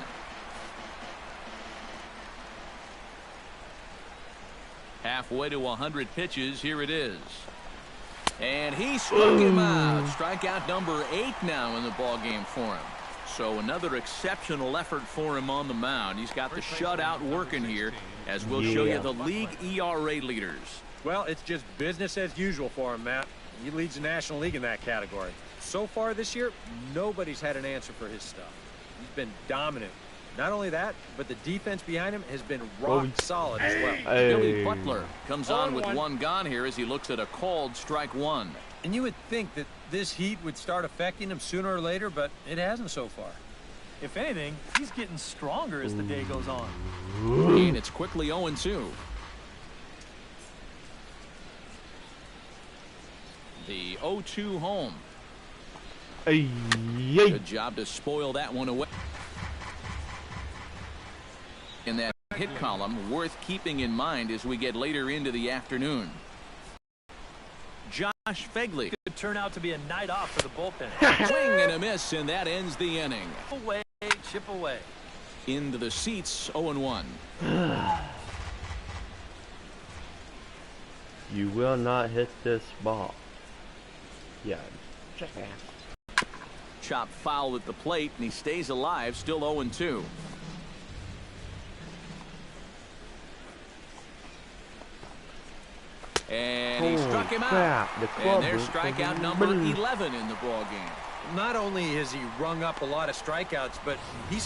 Halfway to 100 pitches, here it is. And he struck him out. Strikeout number 8 now in the ballgame for him. So another exceptional effort for him on the mound. He's got the shutout working here, as we'll show you the league ERA leaders. Well, it's just business as usual for him, Matt. He leads the National League in that category. So far this year, nobody's had an answer for his stuff. He's been dominant. Not only that, but the defense behind him has been rock solid as well. Billy Butler comes on with 1 gone here as he looks at a called strike 1. And you would think that this heat would start affecting him sooner or later, but it hasn't so far. If anything, he's getting stronger as the day goes on. And it's quickly 0-2. The 0-2 home. Ay, Good job to spoil that one away. In that hit column, worth keeping in mind as we get later into the afternoon. Josh Fegley. Could turn out to be a night off for the bullpen. Swing and a miss, and that ends the inning. Away, chip away. Into the seats, 0-1. You will not hit this ball. Yeah. Chop foul at the plate, and he stays alive, still 0-2. And he struck him out. And there's strikeout number 11 in the ball game. Not only has he rung up a lot of strikeouts, but he's